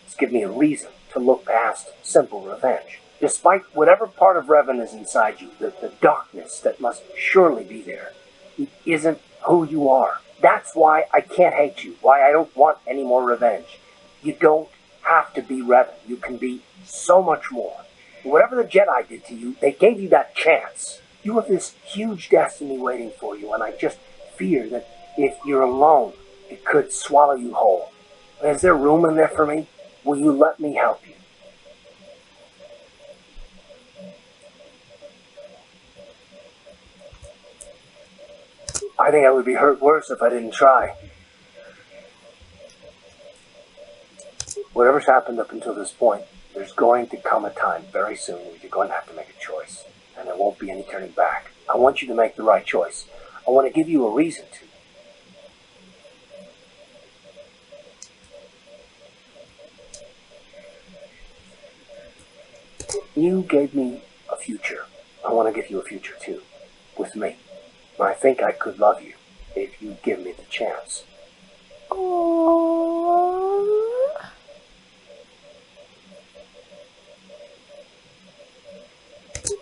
It's given me a reason to look past simple revenge. Despite whatever part of Revan is inside you, the darkness that must surely be there, it isn't who you are. That's why I can't hate you, why I don't want any more revenge. You don't have to be Revan. You can be so much more. Whatever the Jedi did to you, they gave you that chance. You have this huge destiny waiting for you, and I just fear that if you're alone, it could swallow you whole. Is there room in there for me? Will you let me help you? I think I would be hurt worse if I didn't try. Whatever's happened up until this point, there's going to come a time very soon where you're going to have to make a choice. And there won't be any turning back. I want you to make the right choice. I want to give you a reason to. You gave me a future. I want to give you a future too. With me. I think I could love you if you give me the chance. Aww.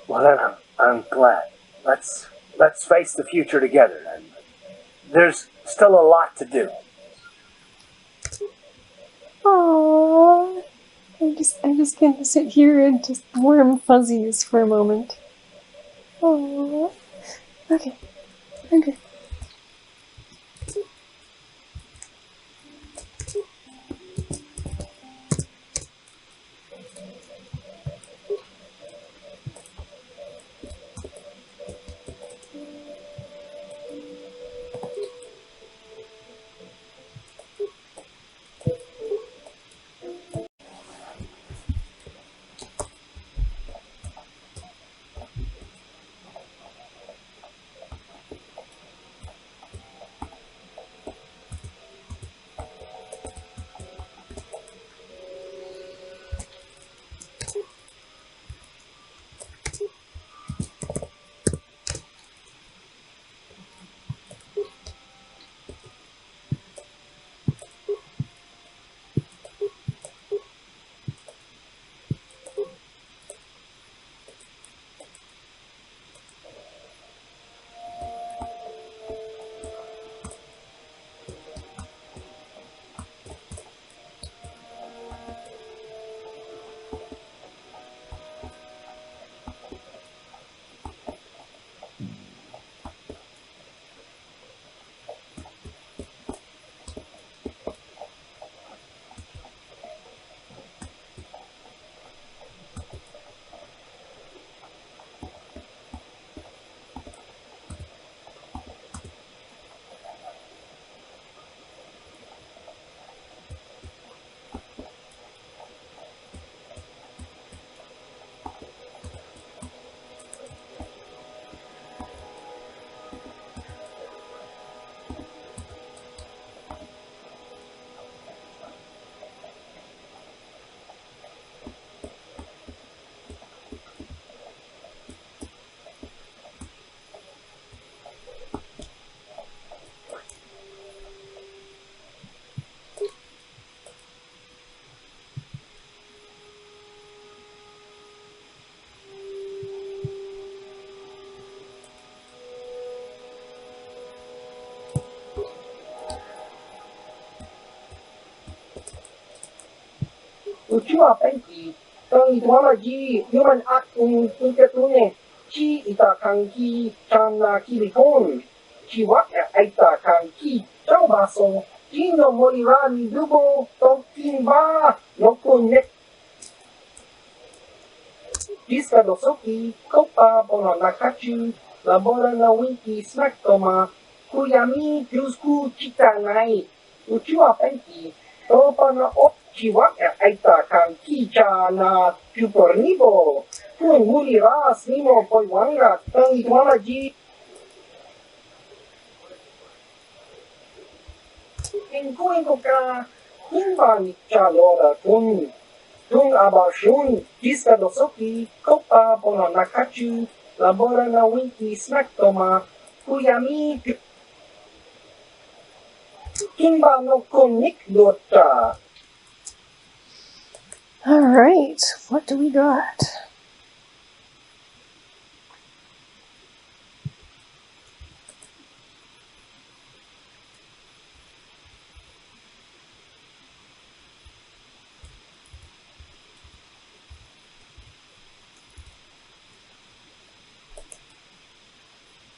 Well then, I'm glad. Let's face the future together. And there's still a lot to do. Aww. I'm just gonna sit here and just warm fuzzies for a moment. Aww. Okay. I'm good. Uchiwa penki, tangi tuamaji, human akun inkatune, chi ita kanki, chana kirikon, chi waka aita kanki, chaubaso, chi no morirani dubo, tokinba, no kunek. Diska dosoki, kopa bono nakachu, labora na winki smaktoma, kuyami yusku chitanai, uchiwa penki, topa na chiwaka aita kanki chana pupornibo, kun muliras nimo poiwanga, tangi tuamaji. Inkuinkoka, kunbani chalora kun. Tung abashun, diska dosoki, kopa bono nakachu, labora na winki smaktoma, kuyami kimba no konik dota. Alright, what do we got?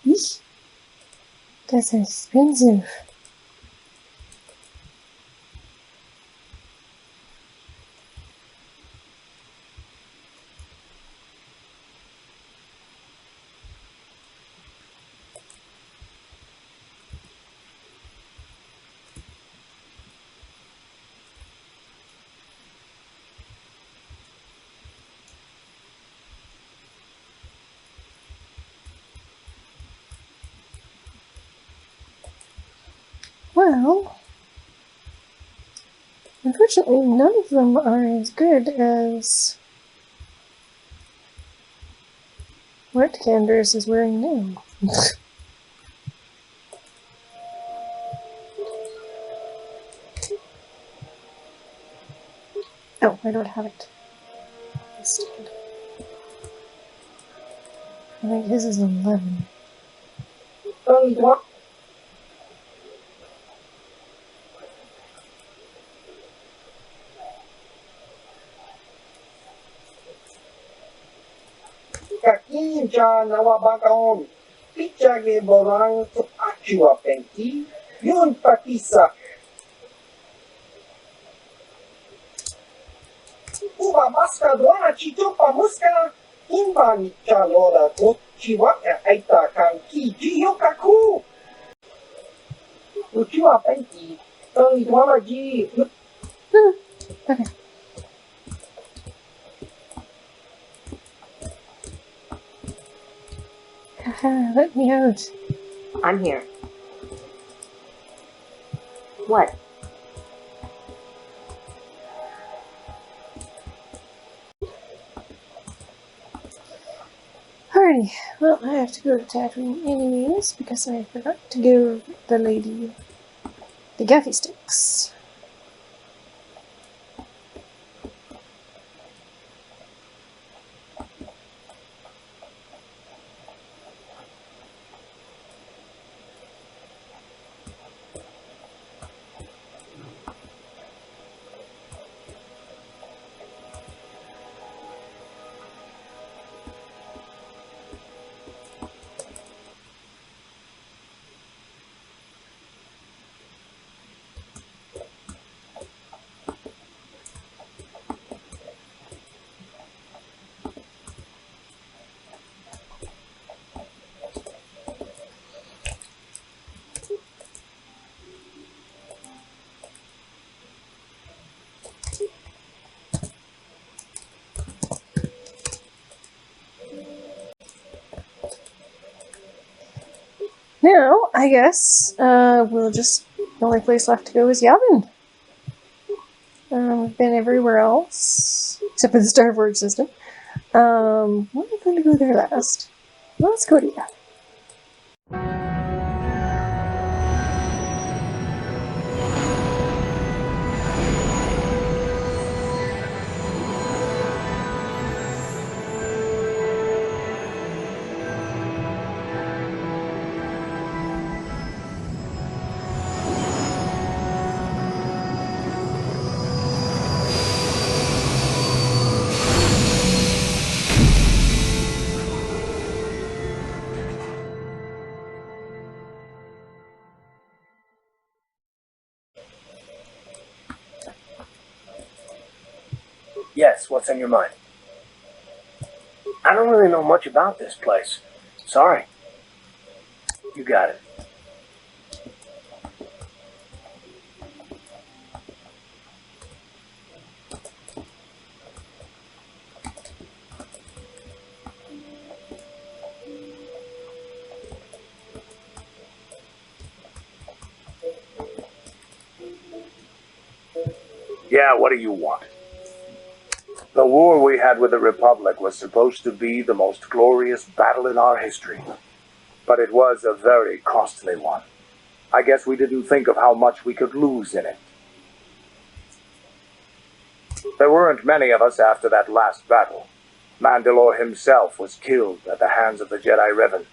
Eesh, that's expensive. Well, unfortunately, none of them are as good as what Candace is wearing now. Oh, I don't have it. I think his is 11. Kakinja nawabakaon, pichage borang to achua penki, yun patisa. Uba baska doana chitupa muska, imba ni chalora to chiwaka aita kanki jiyokaku. Uchua penki, tangi tuamaji. Okay. Haha, let me out. I'm here. What? Alrighty, well, I have to go to Tatooine anyways because I forgot to give the lady the gaffy sticks. Now, I guess, we'll just, the only place left to go is Yavin. We've been everywhere else, except for the Starboard system. When are we going to go there last? Well, let's go to Yavin. what's on your mind? I don't really know much about this place. Sorry. You got it. Yeah, what do you want? The war we had with the Republic was supposed to be the most glorious battle in our history. But it was a very costly one. I guess we didn't think of how much we could lose in it. There weren't many of us after that last battle. Mandalore himself was killed at the hands of the Jedi Revan.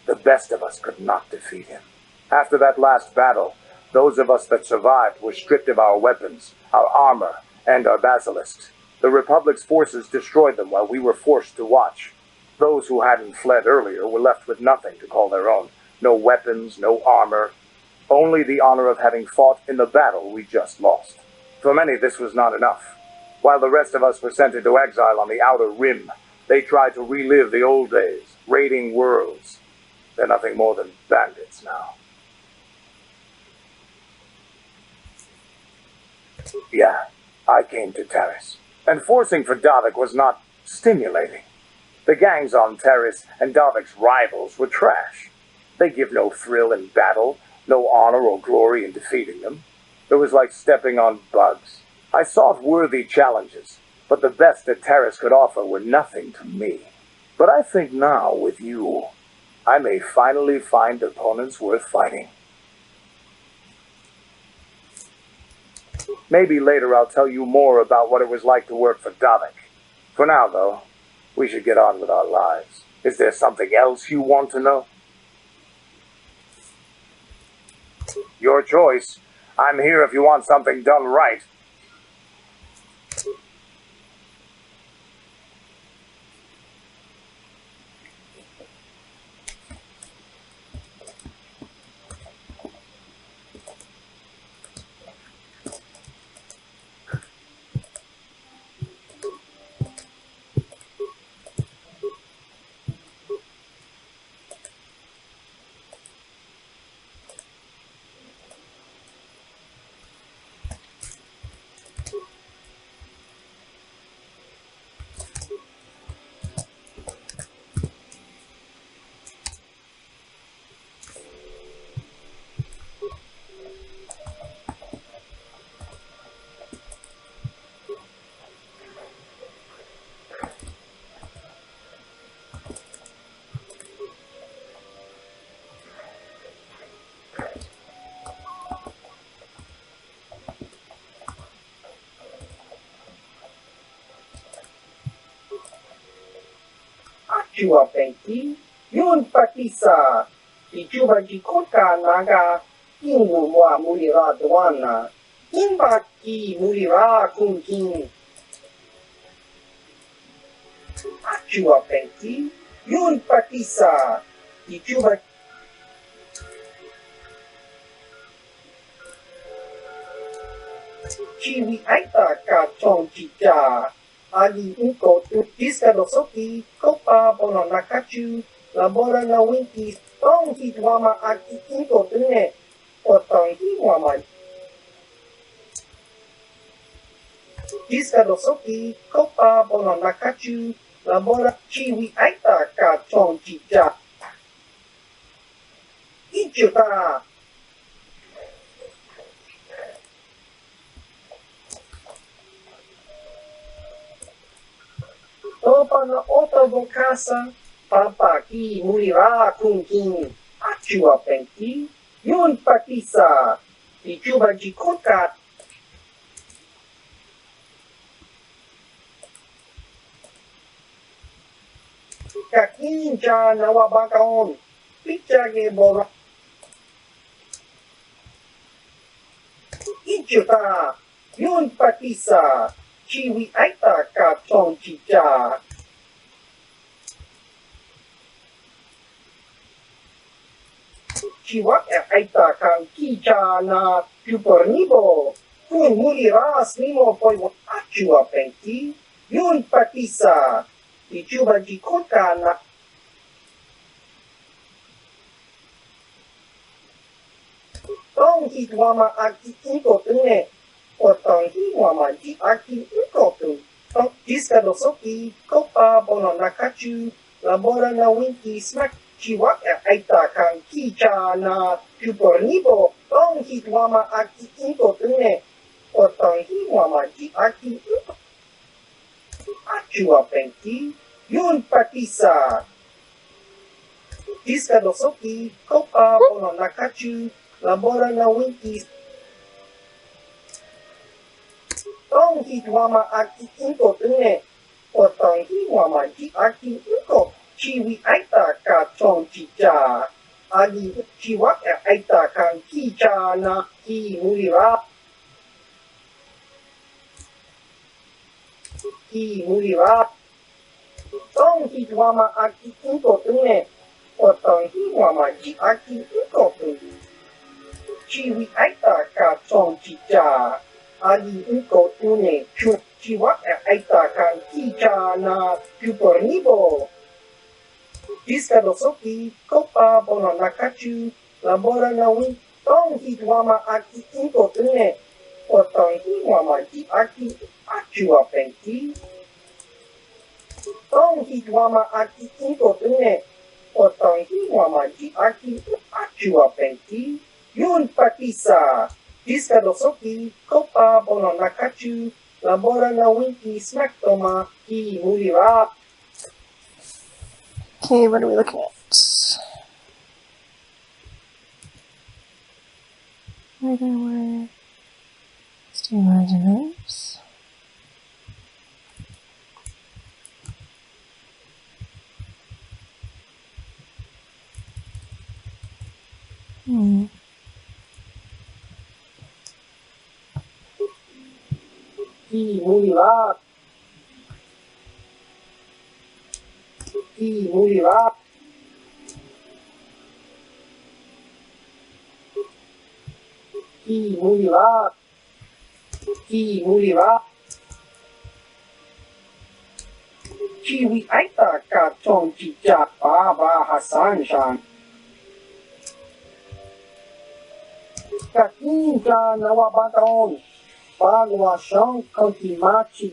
The best of us could not defeat him. After that last battle, those of us that survived were stripped of our weapons, our armor, and our basilisks. The Republic's forces destroyed them while we were forced to watch. Those who hadn't fled earlier were left with nothing to call their own. No weapons, no armor. Only the honor of having fought in the battle we just lost. For many, this was not enough. While the rest of us were sent into exile on the Outer Rim, they tried to relive the old days, raiding worlds. They're nothing more than bandits now. Yeah, I came to Taris. And forcing for Davik was not stimulating. The gangs on Taris and Davik's rivals were trash. They give no thrill in battle, no honor or glory in defeating them. It was like stepping on bugs. I sought worthy challenges, but the best that Taris could offer were nothing to me. But I think now, with you, I may finally find opponents worth fighting. Maybe later I'll tell you more about what it was like to work for Davik. For now, though, we should get on with our lives. Is there something else you want to know? Your choice. I'm here if you want something done right. Chua Penki, Yun Patisa, Ichuba Jikota Naga, Ingumwa Mulira Dwana, Imbaki Mulira Kunkin. Chua Penki, Yun Patisa, Ichuba Chiwi Aita Ka Chong Chicha. Ali Unko tu Diska Dosoki, Kopa Bono Nakachu, Labora na Winki, Tong Hitwama Aki Inko Tune, Otong Hitwama. Diska Dosoki, Kopa Bono Nakachu, Labora Chiwi Aita Ka Chong Chicha. Ichuta. Opa na ota bokasa, papa ki mulira kunkin, achua penki, yun patisa, ichuba jikokat. Kakinja nawabakaon, pichage bora. Ichuta, yun patisa, Chiwi Aita Ka Chong Chicha. Chiwak Aita Kang Kicha na Pupornibo. Kung Muliras Nimo Poi Achua Penki. Yun pati sa ichubaji kota na tong hitwama aki inkotunne otong hiwama ji aki inkotu tong diskadosoki kopa bono nakachu labora na winki smack chiwa aita kan kicha na kupornibo tong hitwama aki inkotunne otong hiwama ji aki inkotu Achua penki yun pati sa diskadosoki kopa bono nakachu labora na winki tong hitwama aki inkotunne otong hiwama ji aki inko chiwi aita ka tong chicha agi chiwa aita kan kicha na ki mulira tong hitwama aki inkotunne otong hiwama ji aki inkotunne chiwi aita ka tong chicha agi inkotunne chiwa aita kan kicha na kupornibo diskadosoki kopa bono nakachu labora na win tong hitwama aki inkotunne otong hiwama ji aki achua penki tong hitwama aki inkotunne otong hiwama ji aki achua penki yun pati sa diskadosoki kopa bono nakachu labora na winki smack toma ki mulira. Okay, what are we looking at? Where? Stabilizers. Ki mulira. Chiwi aita ka tong chicha Baba Hassan Shan. Kakinja nawabaton. Pagwa shong kontimachi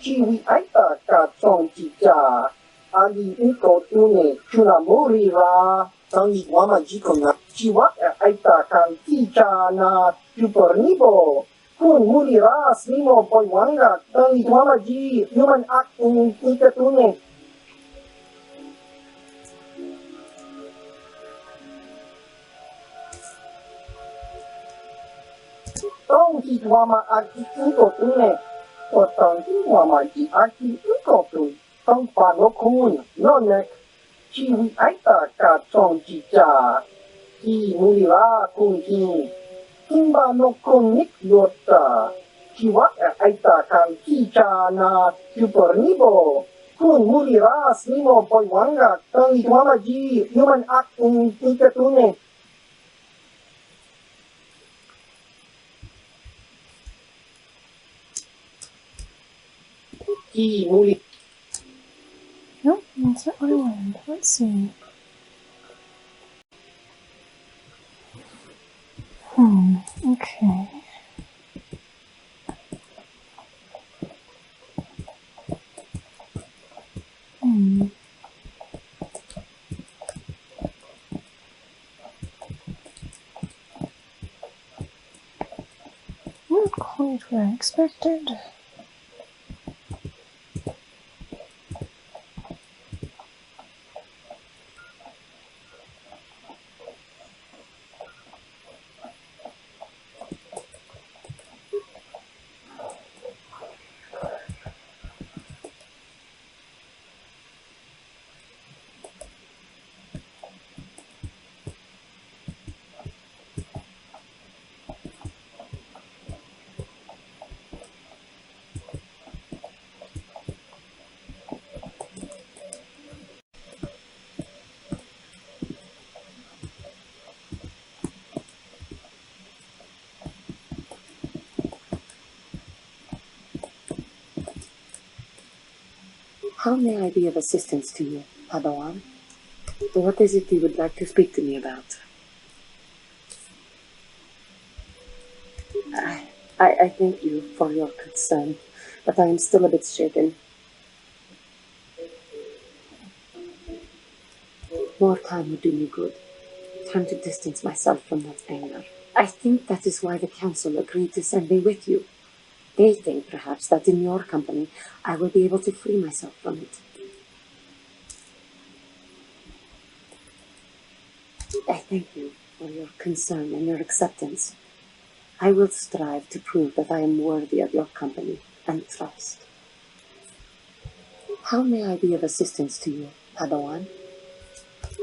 Chiwi aita ka tong chicha. Agi inkotune kunamuri ra. Tangi wama jikona. Chiwa aita kan kicha na kupornibo. Kun muri ras mimo poi wanga. Tangi wama ji human act ikatune. Tong hitwama aki inkotune. Otong hitwama ji aki inkotune. Tong panokun nonek. Chiwi aita ka tong chicha. Ki mulira kun kin. Kimba no kun nik yota. Chiwa aita kan kicha na kupornibo. Kun mulira smimo poi wanga. Tong hitwama ji human act ikatune. Ki muli. Nope, that's not what I wanted. Let's see. Okay. Not quite what I expected. How may I be of assistance to you, Padawan? What is it you would like to speak to me about? I thank you for your concern, but I am still a bit shaken. More time would do me good. Time to distance myself from that anger. I think that is why the council agreed to send me with you. They think, perhaps, that in your company I will be able to free myself from it. I thank you for your concern and your acceptance. I will strive to prove that I am worthy of your company and trust. How may I be of assistance to you, Padawan?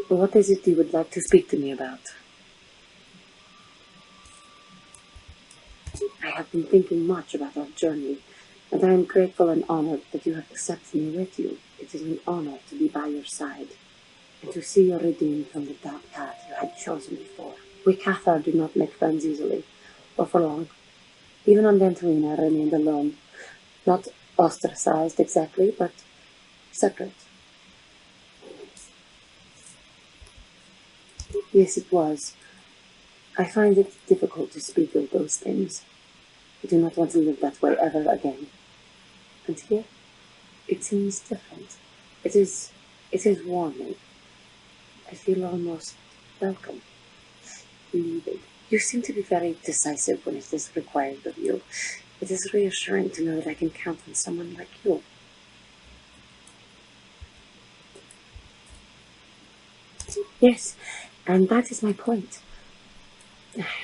What is it you would like to speak to me about? I have been thinking much about our journey, and I am grateful and honored that you have accepted me with you. It is an honor to be by your side, and to see you redeemed from the dark path you had chosen before. We Cathar do not make friends easily, or for long. Even on Dantooine I remained alone, not ostracized exactly, but separate. Yes, it was. I find it difficult to speak of those things. I do not want to live that way ever again. And here, it seems different. It is warming. I feel almost welcome. Needed. You seem to be very decisive when it is required of you. It is reassuring to know that I can count on someone like you. Yes, and that is my point.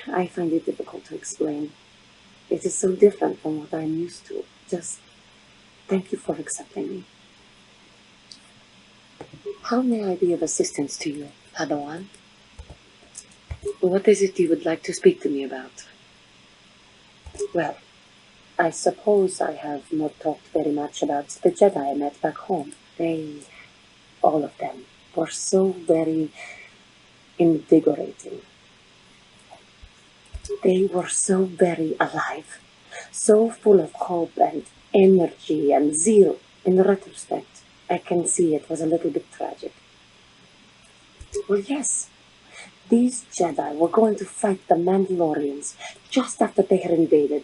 I find it difficult to explain. It is so different from what I am used to. Just thank you for accepting me. How may I be of assistance to you, Padawan? What is it you would like to speak to me about? Well, I suppose I have not talked very much about the Jedi I met back home. They, all of them, were so very invigorating. They were so very alive, so full of hope and energy and zeal. In retrospect, I can see it was a little bit tragic. Well, yes, these Jedi were going to fight the Mandalorians just after they had invaded.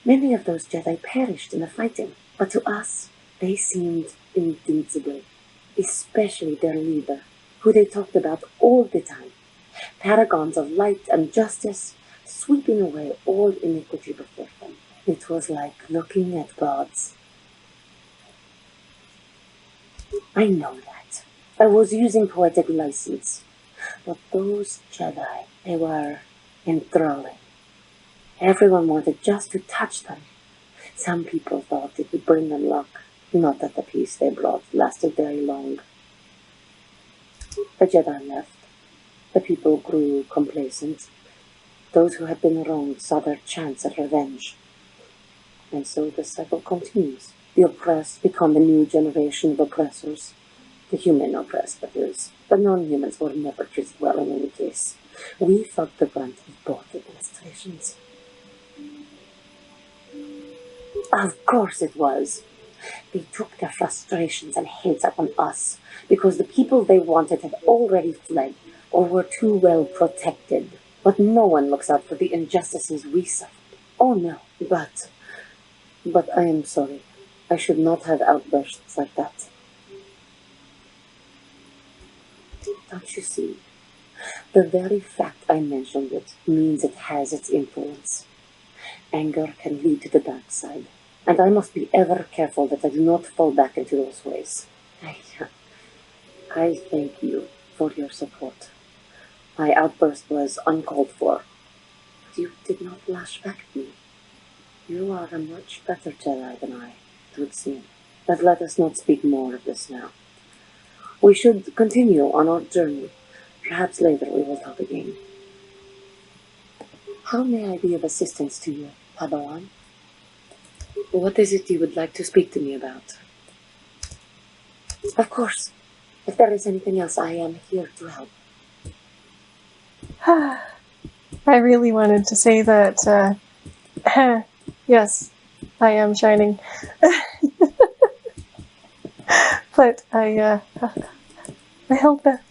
Many of those Jedi perished in the fighting, but to us, they seemed invincible, especially their leader, who they talked about all the time. Paragons of light and justice, sweeping away all iniquity before them. It was like looking at gods. I know that. I was using poetic license. But those Jedi, they were enthralling. Everyone wanted just to touch them. Some people thought it would bring them luck. Not that the peace they brought lasted very long. The Jedi left. The people grew complacent. Those who had been wronged saw their chance at revenge. And so the cycle continues. The oppressed become the new generation of oppressors. The human oppressed, that is. The non-humans were never treated well in any case. We felt the brunt of both administrations. Of course it was. They took their frustrations and hates out on us because the people they wanted had already fled or were too well protected. But no one looks out for the injustices we suffered. Oh no, but I am sorry. I should not have outbursts like that. Don't you see? The very fact I mentioned it means it has its influence. Anger can lead to the dark side, and I must be ever careful that I do not fall back into those ways. I thank you for your support. My outburst was uncalled for, but you did not lash back at me. You are a much better Jedi than I, it would seem. But let us not speak more of this now. We should continue on our journey. Perhaps later we will talk again. How may I be of assistance to you, Padawan? What is it you would like to speak to me about? Of course. If there is anything else, I am here to help. I really wanted to say that, yes, I am shining. But I held back.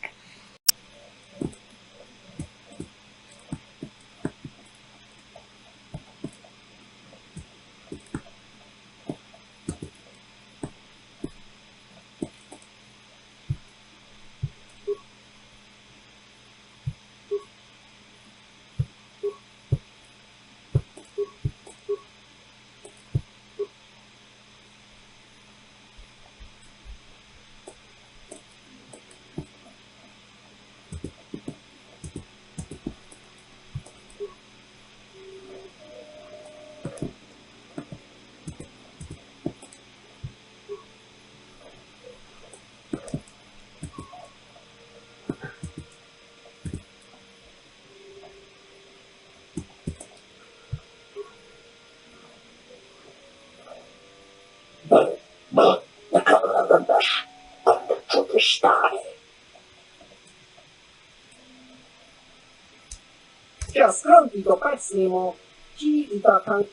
Ja skąd to patrzymo? Ci i ta tam...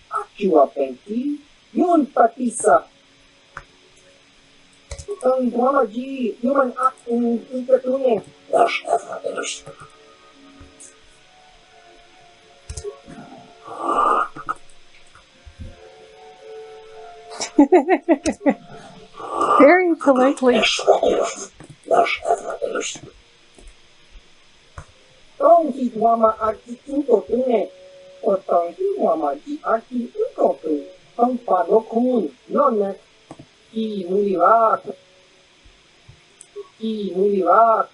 Akiwa penti, yun patisa. Ang drama ji, yuman akong ikatune. Very politely. Tong hitwama aki ikotune. O tong hitwama ji aki ikotu. Tong panokun, nonek. Ki muliwak. Ki muliwak.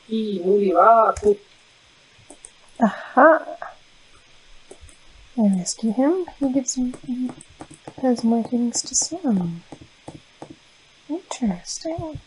Ki muliwak. Aha! I rescue him. He has markings to swim. Interesting.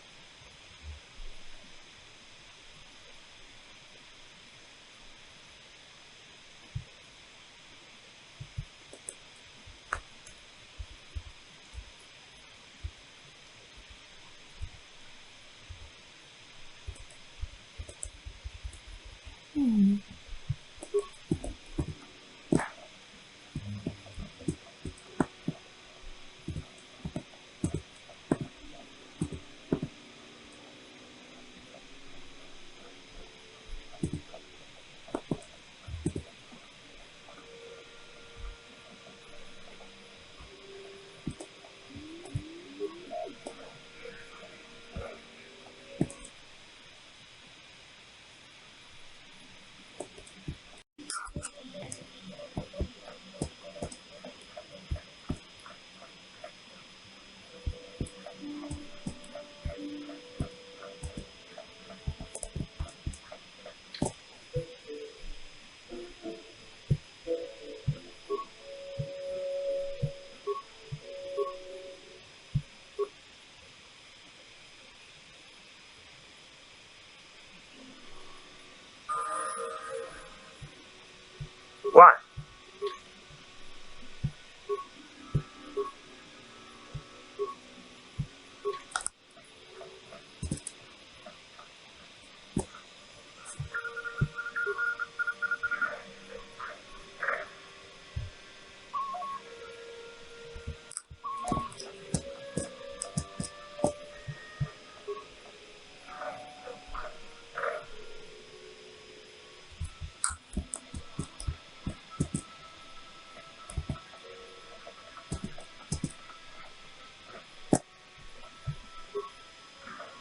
What?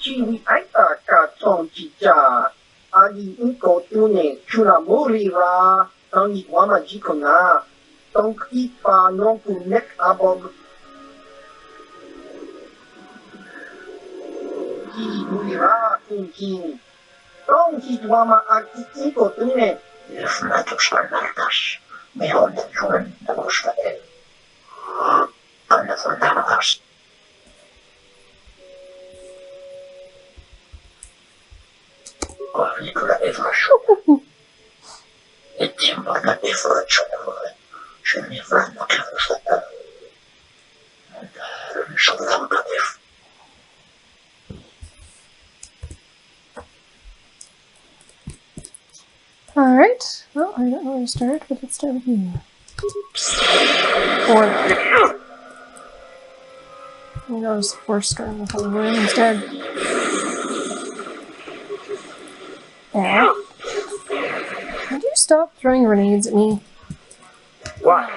Ciwi aita ka tong chicha. Agi ikotune chuna muri ra. Tong hitwama jikona. Tong ipa nonku nek abog. Ki muri ra kunkin. Tong hitwama aki ikotune. Alright, well, I don't really to start, but let's start with you. Or not. Maybe I'll just force start with the room instead. Ow. Would you stop throwing grenades at me? What?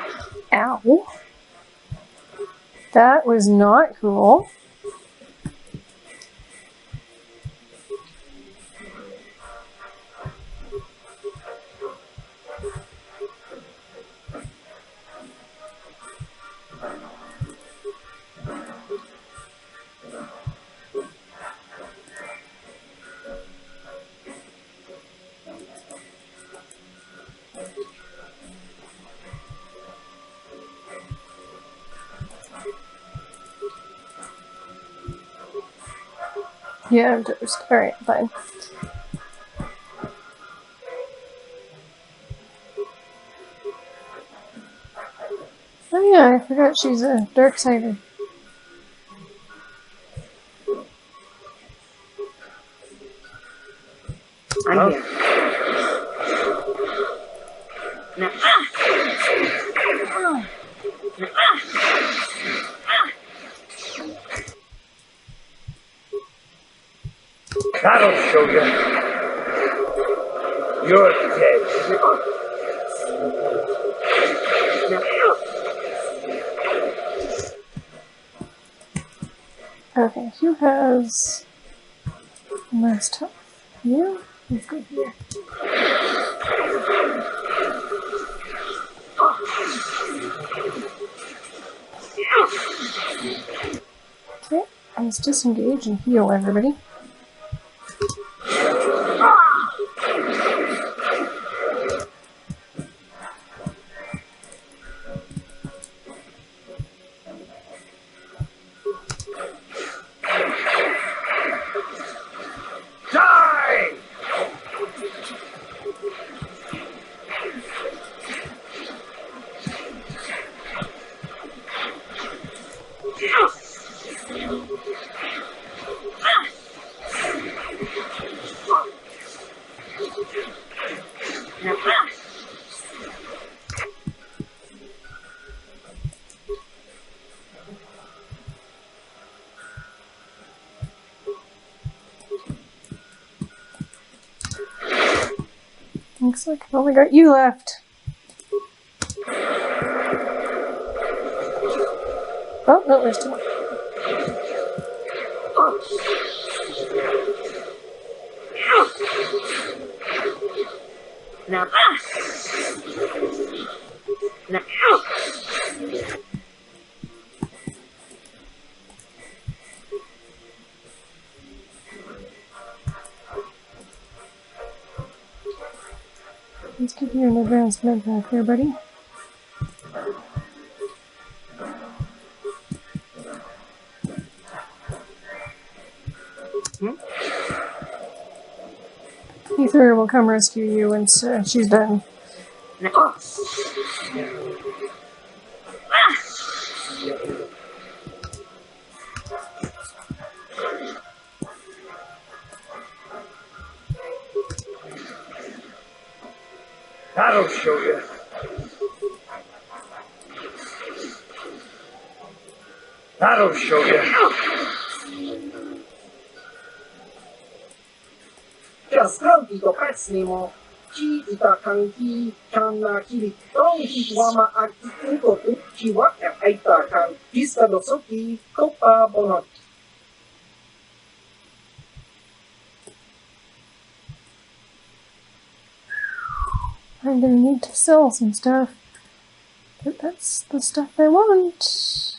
Ow. That was not cool. Yeah, I'm toast. Alright, fine. Oh yeah, I forgot she's a Darksider. I'm here. Now, That'll show you. You're dead. Okay, who has last health? You? Let's go here. Okay, let's disengage and heal everybody. Looks like I've only got you left. Oh, no, there's two more. now, now, Let's give you an advanced med pack there, buddy. Ether will come rescue you once she's done. That'll show you. That'll show you. Just county to catch nemo. Chi ita kanki kana kiri tong hitwama aki inkotu kiwa aita kan pista dosoki kopa bonot. I'm gonna need to sell some stuff. But that's the stuff I want.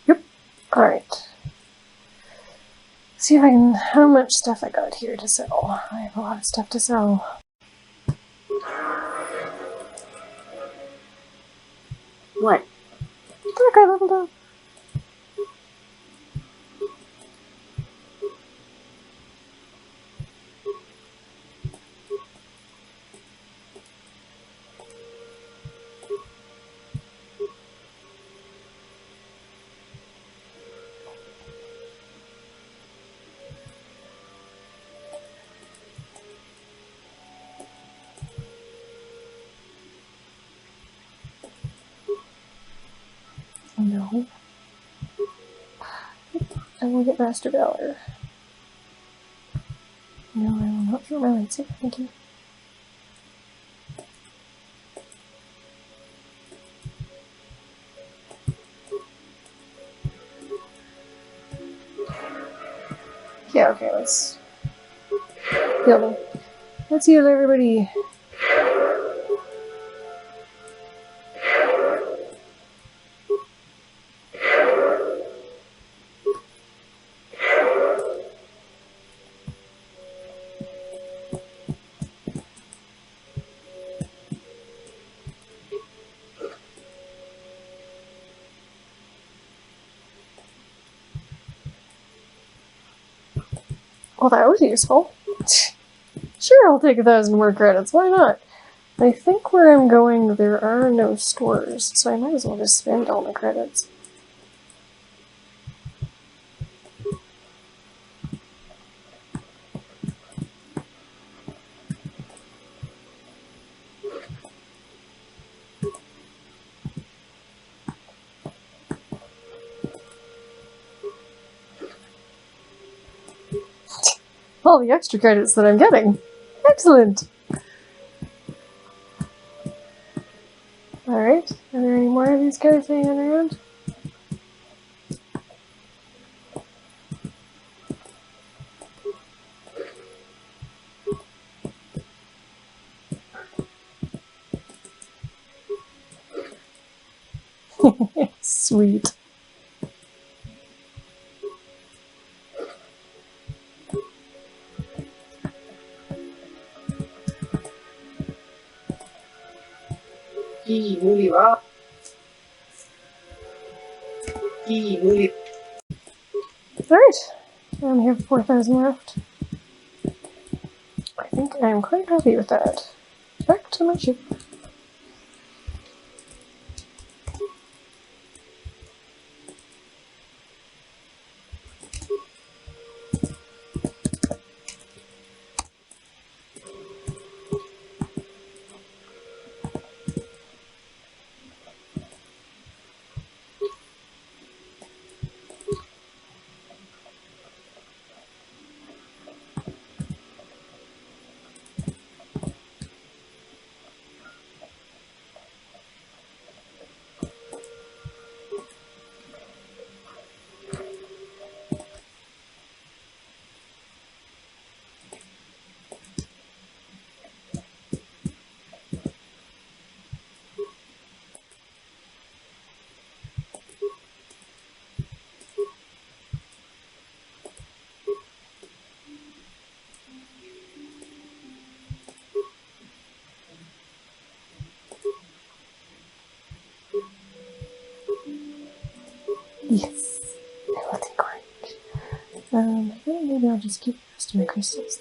Yep. Alright. See if I can, how much stuff I got here to sell. I have a lot of stuff to sell. what? Look, I leveled up. No. I will get Master Valor. No, I will not throw my lightsaber, thank you. Yeah, okay, let's heal them. Let's heal everybody. Well, that was useful. Sure, I'll take 1,000 more credits, why not? I think where I'm going there are no stores, so I might as well just spend all my credits. All the extra credits that I'm getting. Excellent! Alright, are there any more of these guys hanging around? Sweet. Alright, I only have 4,000 left. I think I'm quite happy with that. Back to my ship. Yes, I will take orange. I think maybe I'll just keep the rest of my crystals.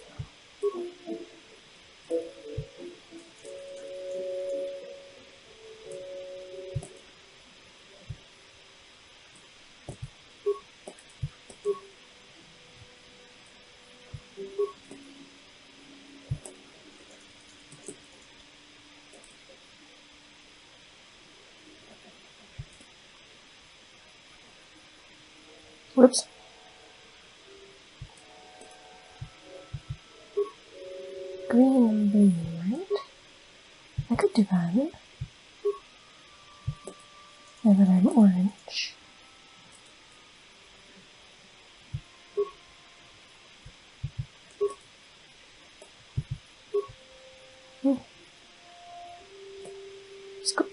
Whoops. Green and blue, right? I could do that. Now that I'm orange. Scoop.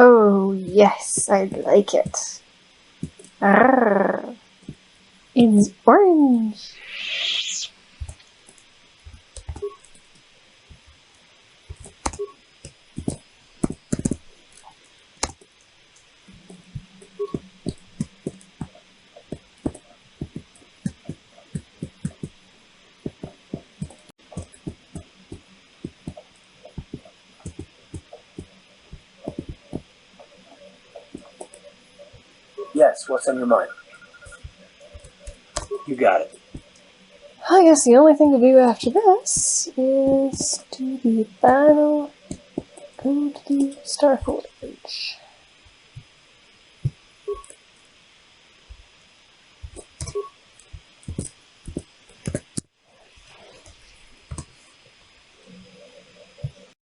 Oh, yes, I like it. Arrgh. It's orange. Yes, what's on your mind? You got it. I guess the only thing to do after this is do the battle, go to the Star Forge.